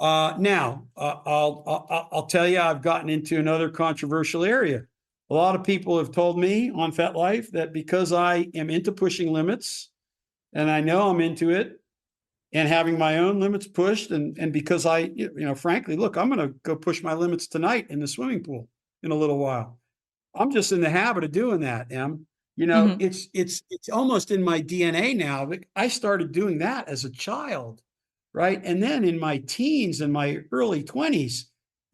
S2: Now, I'll tell you, I've gotten into another controversial area. A lot of people have told me on FetLife that because I am into pushing limits, and I know I'm into it, and having my own limits pushed, and because I, frankly, look, I'm going to go push my limits tonight in the swimming pool in a little while. I'm just in the habit of doing that, Em.
S1: Mm-hmm.
S2: It's almost in my DNA now. I started doing that as a child, right? And then in my teens and my early 20s,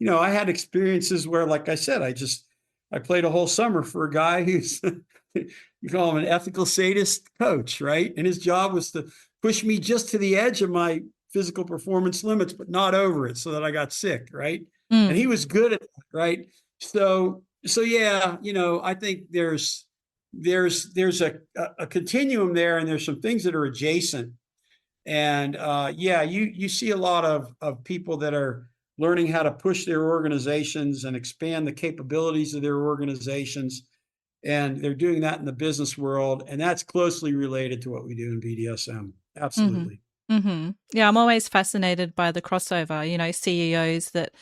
S2: I had experiences where, like I said, I played a whole summer for a guy who's you call him an ethical sadist coach, right? And his job was to push me just to the edge of my physical performance limits, but not over it, so that I got sick, right? And he was good at it, right? So yeah, I think there's a continuum there, and there's some things that are adjacent. And yeah, you see a lot of people that are learning how to push their organizations and expand the capabilities of their organizations. And they're doing that in the business world. And that's closely related to what we do in BDSM. Absolutely.
S1: Mm-hmm. Mm-hmm. Yeah, I'm always fascinated by the crossover, CEOs that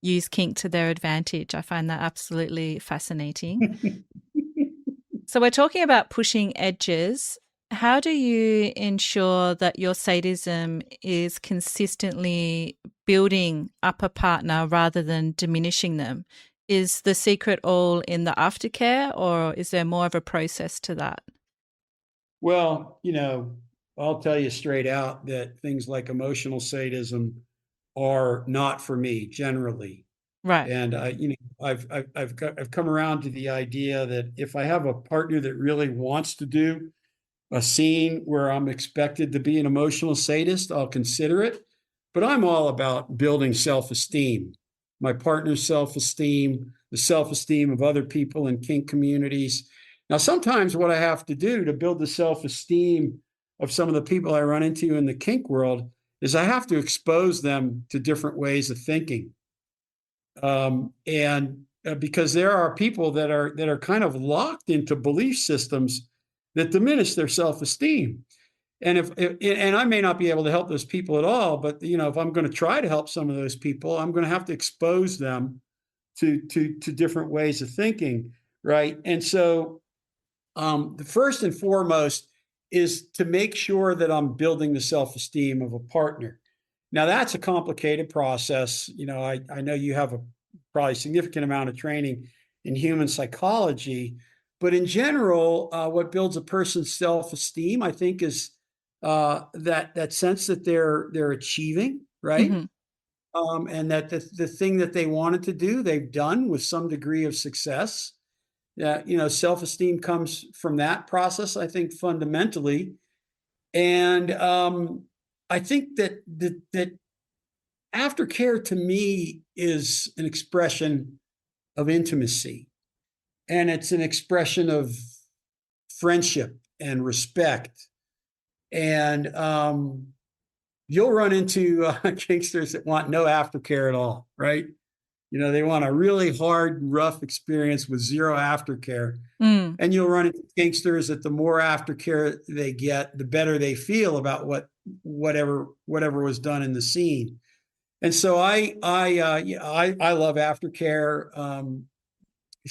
S1: use kink to their advantage. I find that absolutely fascinating. So we're talking about pushing edges. How do you ensure that your sadism is consistently building up a partner rather than diminishing them? Is the secret all in the aftercare, or is there more of a process to that?
S2: Well, I'll tell you straight out that things like emotional sadism are not for me generally.
S1: Right.
S2: And I've come around to the idea that if I have a partner that really wants to do a scene where I'm expected to be an emotional sadist, I'll consider it. but I'm all about building self-esteem, my partner's self-esteem, the self-esteem of other people in kink communities. Now, sometimes what I have to do to build the self-esteem of some of the people I run into in the kink world is I have to expose them to different ways of thinking. And because there are people that are kind of locked into belief systems that diminish their self-esteem. And and I may not be able to help those people at all, but if I'm going to try to help some of those people, I'm going to have to expose them to different ways of thinking, right? And so the first and foremost is to make sure that I'm building the self-esteem of a partner. Now that's a complicated process. I know you have a probably significant amount of training in human psychology, but in general, what builds a person's self-esteem, I think, is that sense that they're achieving, right?
S1: Hmm.
S2: And that the thing that they wanted to do, they've done with some degree of success. Self-esteem comes from that process, I think, fundamentally. And I think that aftercare to me is an expression of intimacy, and it's an expression of friendship and respect. And you'll run into kinksters that want no aftercare at all, right? They want a really hard, rough experience with zero aftercare.
S1: Mm.
S2: And you'll run into kinksters that the more aftercare they get, the better they feel about whatever was done in the scene. And so I love aftercare.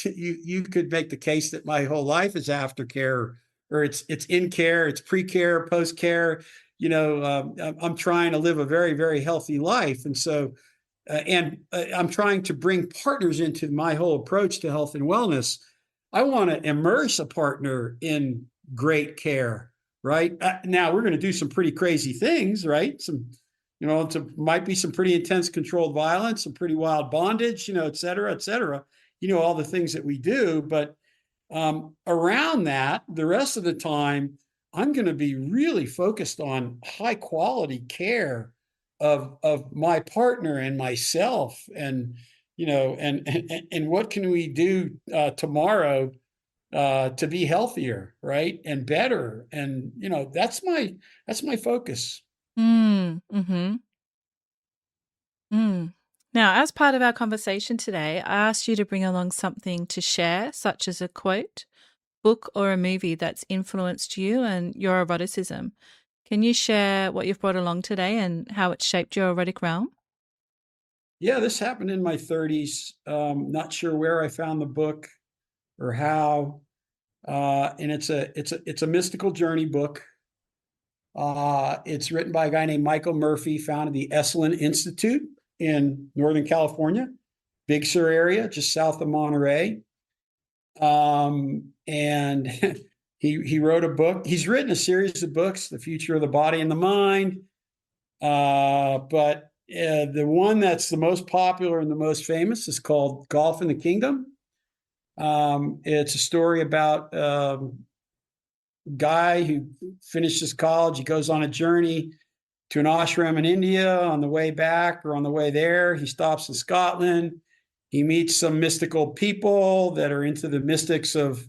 S2: You could make the case that my whole life is aftercare, or it's in care, it's pre-care, post-care. I'm trying to live a very, very healthy life, and so I'm trying to bring partners into my whole approach to health and wellness. I want to immerse a partner in great care, right? Now we're going to do some pretty crazy things, right? Might be some pretty intense controlled violence, some pretty wild bondage, et cetera, et cetera. All the things that we do. But around that, the rest of the time, I'm going to be really focused on high quality care of my partner and myself, and and what can we do tomorrow to be healthier, right, and better, and that's my focus.
S1: Mm. Hmm. Mm. Now, as part of our conversation today, I asked you to bring along something to share, such as a quote, book, or a movie that's influenced you and your eroticism. Can you share what you've brought along today and how it shaped your erotic realm?
S2: Yeah, this happened in my 30s. Not sure where I found the book or how. And it's a mystical journey book. It's written by a guy named Michael Murphy, founded the Esalen Institute in Northern California, Big Sur area, just south of Monterey. And he wrote a book. He's written a series of books, The Future of the Body and the Mind. But the one that's the most popular and the most famous is called Golf in the Kingdom. It's a story about guy who finishes college. He goes on a journey to an ashram in India. On the way back or on the way there, he stops in Scotland. He meets some mystical people that are into the mystics of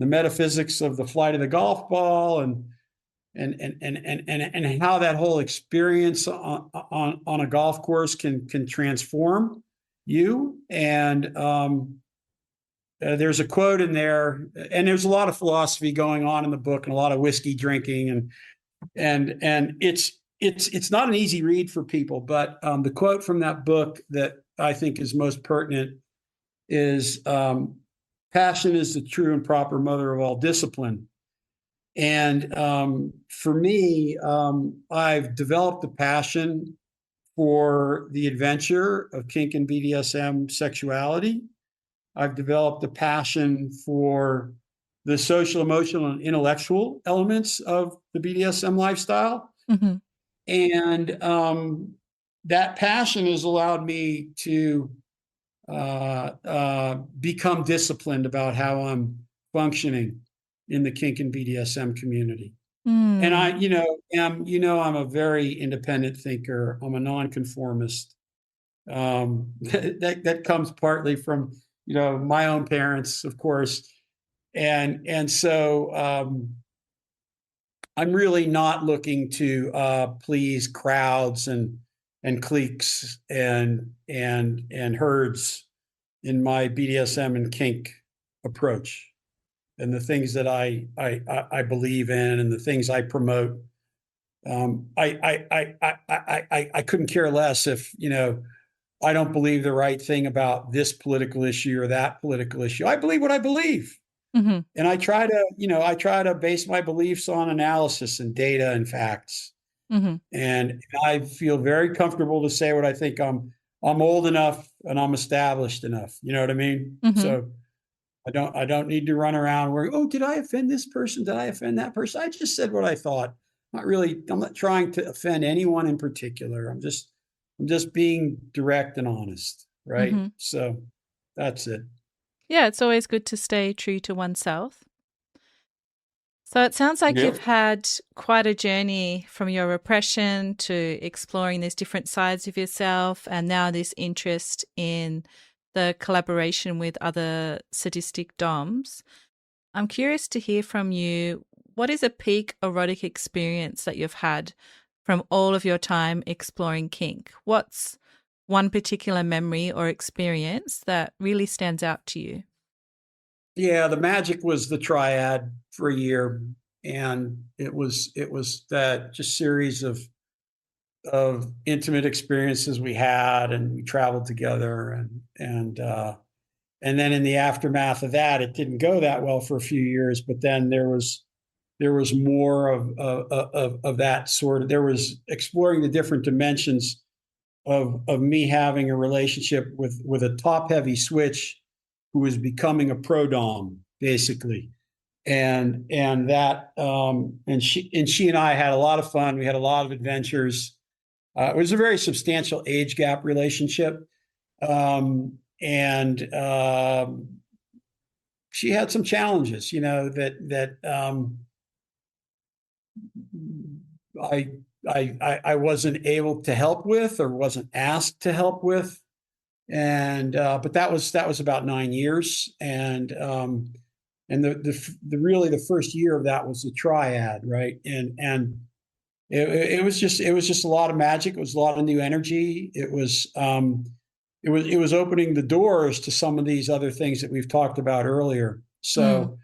S2: the metaphysics of the flight of the golf ball, and how that whole experience on a golf course can transform you. And there's a quote in there, and there's a lot of philosophy going on in the book, and a lot of whiskey drinking, and it's not an easy read for people. But the quote from that book that I think is most pertinent is, "Passion is the true and proper mother of all discipline." And for me, I've developed a passion for the adventure of kink and BDSM sexuality. I've developed a passion for the social, emotional, and intellectual elements of the BDSM lifestyle.
S1: Hmm.
S2: And that passion has allowed me to become disciplined about how I'm functioning in the kink and BDSM community. And I,
S1: Mm.
S2: I'm a very independent thinker. I'm a nonconformist. That comes partly from, my own parents, of course. And so I'm really not looking to please crowds and cliques and herds in my BDSM and kink approach and the things that I believe in and the things I promote. I couldn't care less if I don't believe the right thing about this political issue or that political issue. I believe what I believe.
S1: Mhm.
S2: And I try to base my beliefs on analysis and data and facts.
S1: Mhm.
S2: And I feel very comfortable to say what I think. I'm old enough and I'm established enough. You know what I mean?
S1: Mhm.
S2: So I don't need to run around worrying, oh, did I offend this person? Did I offend that person? I just said what I thought. I'm not trying to offend anyone in particular. I'm just being direct and honest. Right.
S1: Mhm.
S2: So that's it.
S1: Yeah, it's always good to stay true to oneself. So it sounds like you've
S2: Yep.
S1: had quite a journey from your repression to exploring these different sides of yourself, and now this interest in the collaboration with other sadistic DOMs. I'm curious to hear from you, what is a peak erotic experience that you've had from all of your time exploring kink? What's one particular memory or experience that really stands out to you?
S2: Yeah, the magic was the triad for a year, and it was that just series of intimate experiences we had, and we traveled together, and then in the aftermath of that, it didn't go that well for a few years, but then there was more of that sort of. There was exploring the different dimensions of me having a relationship with a top heavy switch who was becoming a pro dom basically, and she and I had a lot of fun. We had a lot of adventures. It was a very substantial age gap relationship, and she had some challenges, that I I wasn't able to help with or wasn't asked to help with, and but that was about 9 years, and the really the first year of that was the triad, right? And it was just a lot of magic. It was a lot of new energy. It was opening the doors to some of these other things that we've talked about earlier.
S1: Mm.
S2: So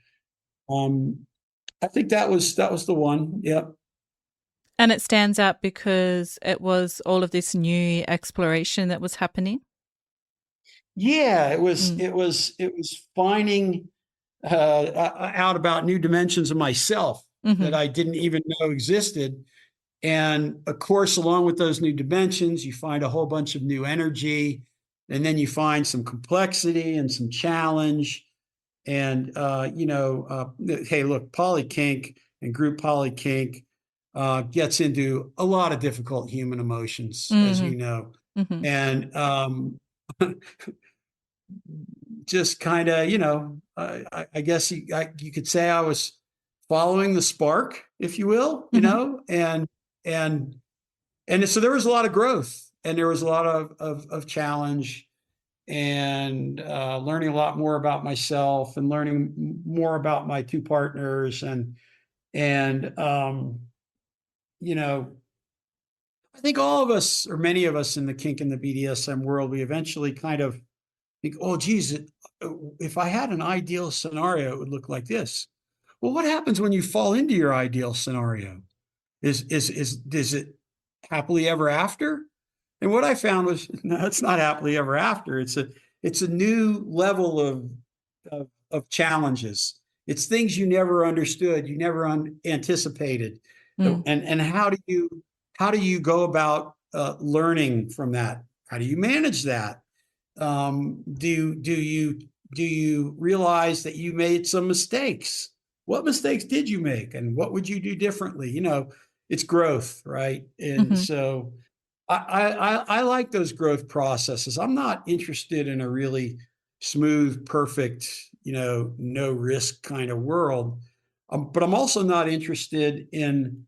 S2: um, I think that was the one. Yep.
S1: And it stands out because it was all of this new exploration that was happening.
S2: Yeah, it was
S1: Mm.
S2: it was it was finding out about new dimensions of myself that
S1: Mhm.
S2: I didn't even know existed. And of course, along with those new dimensions, you find a whole bunch of new energy, and then you find some complexity and some challenge. And hey, look, polykink and group polykink gets into a lot of difficult human emotions, as you
S1: Mhm.
S2: know,
S1: Mhm.
S2: and just kind of, I guess you could say I was following the spark, if you will,
S1: Mhm.
S2: and so there was a lot of growth, and there was a lot of challenge, and learning a lot more about myself, and learning more about my two partners, and you know, I think all of us, or many of us in the kink and the BDSM world, we eventually kind of think, oh, geez, if I had an ideal scenario, it would look like this. Well, what happens when you fall into your ideal scenario? Is it happily ever after? And what I found was, no, it's not happily ever after. It's a new level of challenges. It's things you never understood, you never anticipated.
S1: Mm.
S2: And how do you go about learning from that? How do you manage that? Do you realize that you made some mistakes? What mistakes did you make, and what would you do differently? It's growth, right? And
S1: Mhm.
S2: so I like those growth processes. I'm not interested in a really smooth, perfect, no risk kind of world. But I'm also not interested in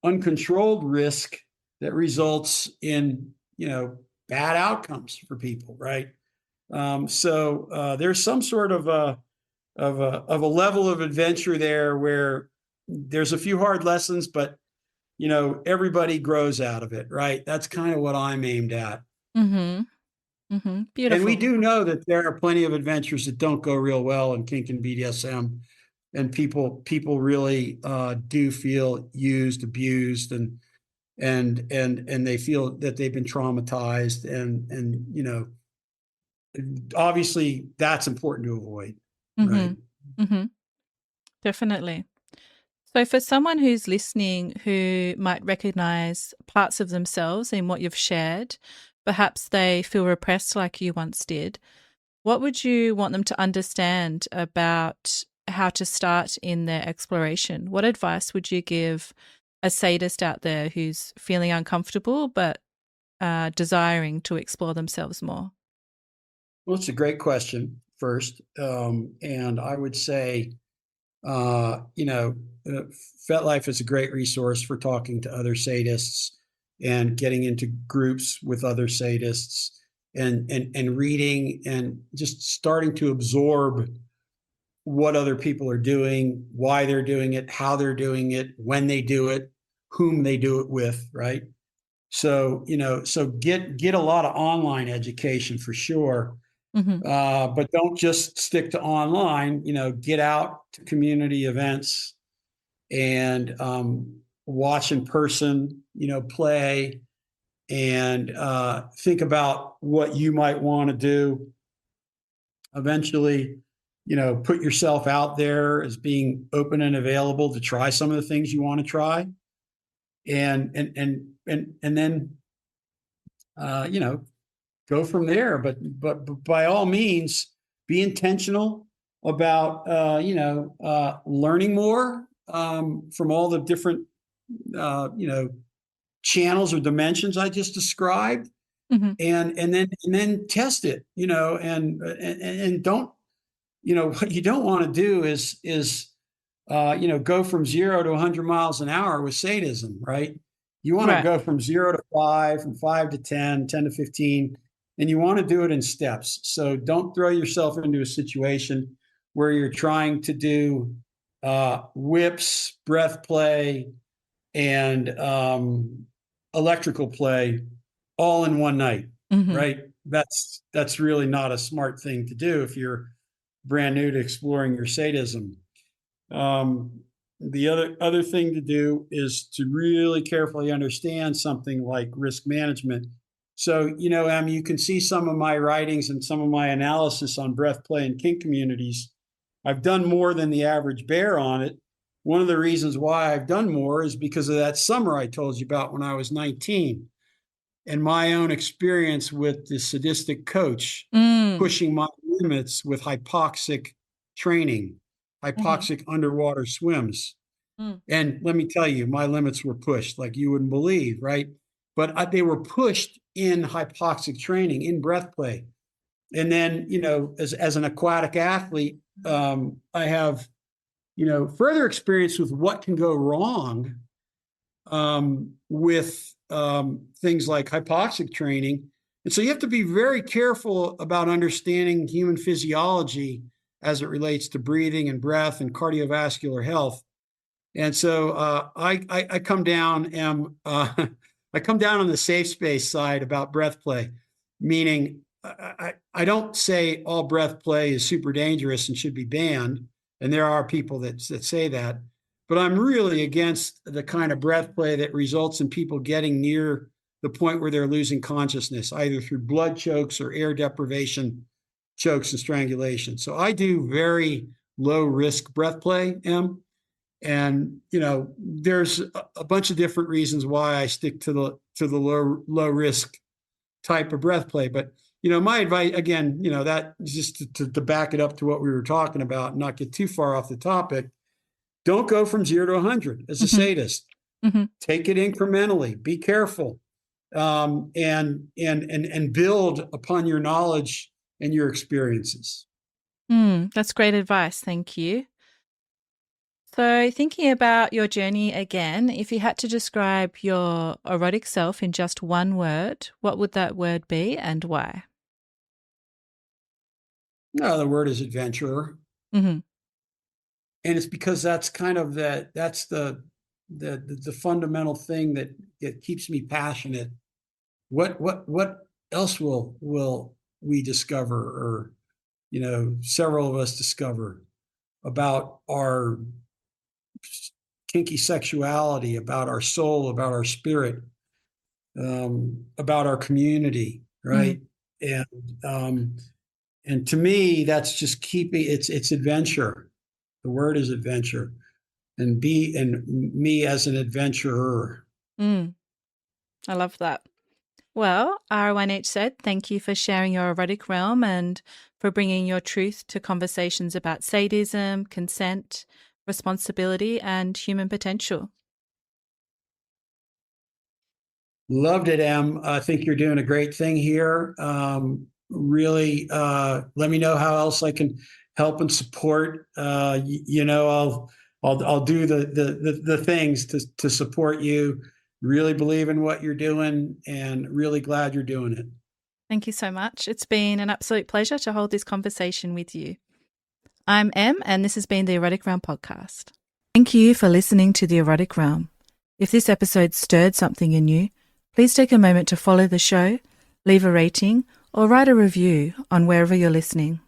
S2: uncontrolled risk that results in, bad outcomes for people, right? So there's some sort of a level of adventure there where there's a few hard lessons, but everybody grows out of it, right? That's kind of what I'm aimed at.
S1: Mm-hmm. Mm-hmm.
S2: And we
S1: Beautiful.
S2: do know that there are plenty of adventures that don't go real well in kink and BDSM, and people really do feel used, abused, and they feel that they've been traumatized, and obviously that's important to avoid, right?
S1: Mm-hmm. Mm-hmm. Definitely. So, for someone who's listening who might recognize parts of themselves in what you've shared, perhaps they feel repressed like you once did, what would you want them to understand about how to start in their exploration? What advice would you give a sadist out there who's feeling uncomfortable but desiring to explore themselves more?
S2: Well, it's a great question first, and I would say, uh, you know, uh, FetLife is a great resource for talking to other sadists and getting into groups with other sadists, and reading and just starting to absorb what other people are doing, why they're doing it, how they're doing it, when they do it, whom they do it with, right? So, so get a lot of online education for sure,
S1: Mm-hmm.
S2: but don't just stick to online. Get out to community events and watch in person. Play and think about what you might want to do. Eventually, put yourself out there as being open and available to try some of the things you want to try, and then you know go from there. But by all means, be intentional about learning more from all the different uh, you know channels or dimensions I just described,
S1: Mm-hmm.
S2: and then test it. And don't what you don't want to do is go from 0 to 100 miles an hour with sadism, right? You want to
S1: Right.
S2: go from 0 to 5, from 5 to 10, 10 to 15, and you want to do it in steps. So don't throw yourself into a situation where you're trying to do whips, breath play, and electrical play all in one night,
S1: Mm-hmm.
S2: right? That's really not a smart thing to do if you're brand new to exploring your sadism. um, the other thing to do is to really carefully understand something like risk management. So, you can see some of my writings and some of my analysis on breath play and kink communities. I've done more than the average bear on it. One of the reasons why I've done more is because of that summer I told you about when I was 19, and my own experience with the sadistic coach
S1: Mm.
S2: pushing my limits with hypoxic training,
S1: Mm-hmm.
S2: hypoxic underwater swims.
S1: Mm.
S2: And let me tell you, my limits were pushed like you wouldn't believe, right? But they were pushed in hypoxic training, in breath play. And then, as an aquatic athlete, I have, further experience with what can go wrong with things like hypoxic training. And so you have to be very careful about understanding human physiology as it relates to breathing and breath and cardiovascular health. And so I come down I come down on the safe space side about breath play, meaning I don't say all breath play is super dangerous and should be banned, and there are people that say that, but I'm really against the kind of breath play that results in people getting near the point where they're losing consciousness, either through blood chokes or air deprivation chokes and strangulation. So I do very low risk breath play, and there's a bunch of different reasons why I stick to the low risk type of breath play. But my advice again, that just to back it up to what we were talking about and not get too far off the topic. Don't go from 0 to 100 as a
S1: Mm-hmm.
S2: sadist.
S1: Mm-hmm.
S2: Take it incrementally. Be careful, and build upon your knowledge and your experiences.
S1: That's great advice. Thank you. So, thinking about your journey again, if you had to describe your erotic self in just one word, what would that word be and why?
S2: No, the word is adventurer.
S1: Hmm.
S2: And it's because that's kind of that's the fundamental thing that keeps me passionate. What else will we discover, or several of us discover about our kinky sexuality, about our soul, about our spirit, about our community,
S1: Mm.
S2: right? And um, and to me, that's just keeping it's adventure. The word is adventure, and me as an adventurer.
S1: Mm. I love that. Well, R1H said, thank you for sharing your erotic realm and for bringing your truth to conversations about sadism, consent, responsibility, and human potential.
S2: Loved it, Em. I think you're doing a great thing here. Really, let me know how else I can help and support. I'll do the things to support you. Really believe in what you're doing, and really glad you're doing it.
S1: Thank you so much. It's been an absolute pleasure to hold this conversation with you. I'm Em, and this has been the Erotic Realm podcast. Thank you for listening to the Erotic Realm. If this episode stirred something in you, please take a moment to follow the show, leave a rating, or write a review on wherever you're listening.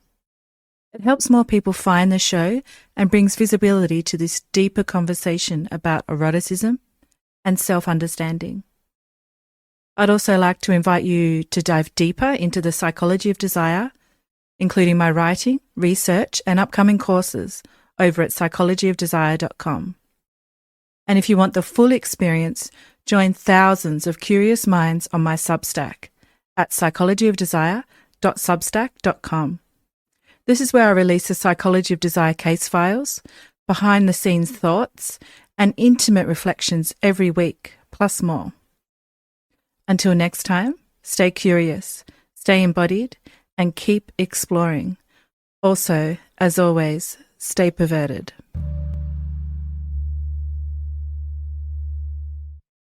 S1: It helps more people find the show and brings visibility to this deeper conversation about eroticism and self-understanding. I'd also like to invite you to dive deeper into the psychology of desire, including my writing, research, and upcoming courses over at psychologyofdesire.com. And if you want the full experience, join thousands of curious minds on my Substack at psychologyofdesire.substack.com. This is where I release the Psychology of Desire case files, behind-the-scenes thoughts, and intimate reflections every week, plus more. Until next time, stay curious, stay embodied, and keep exploring. Also, as always, stay perverted.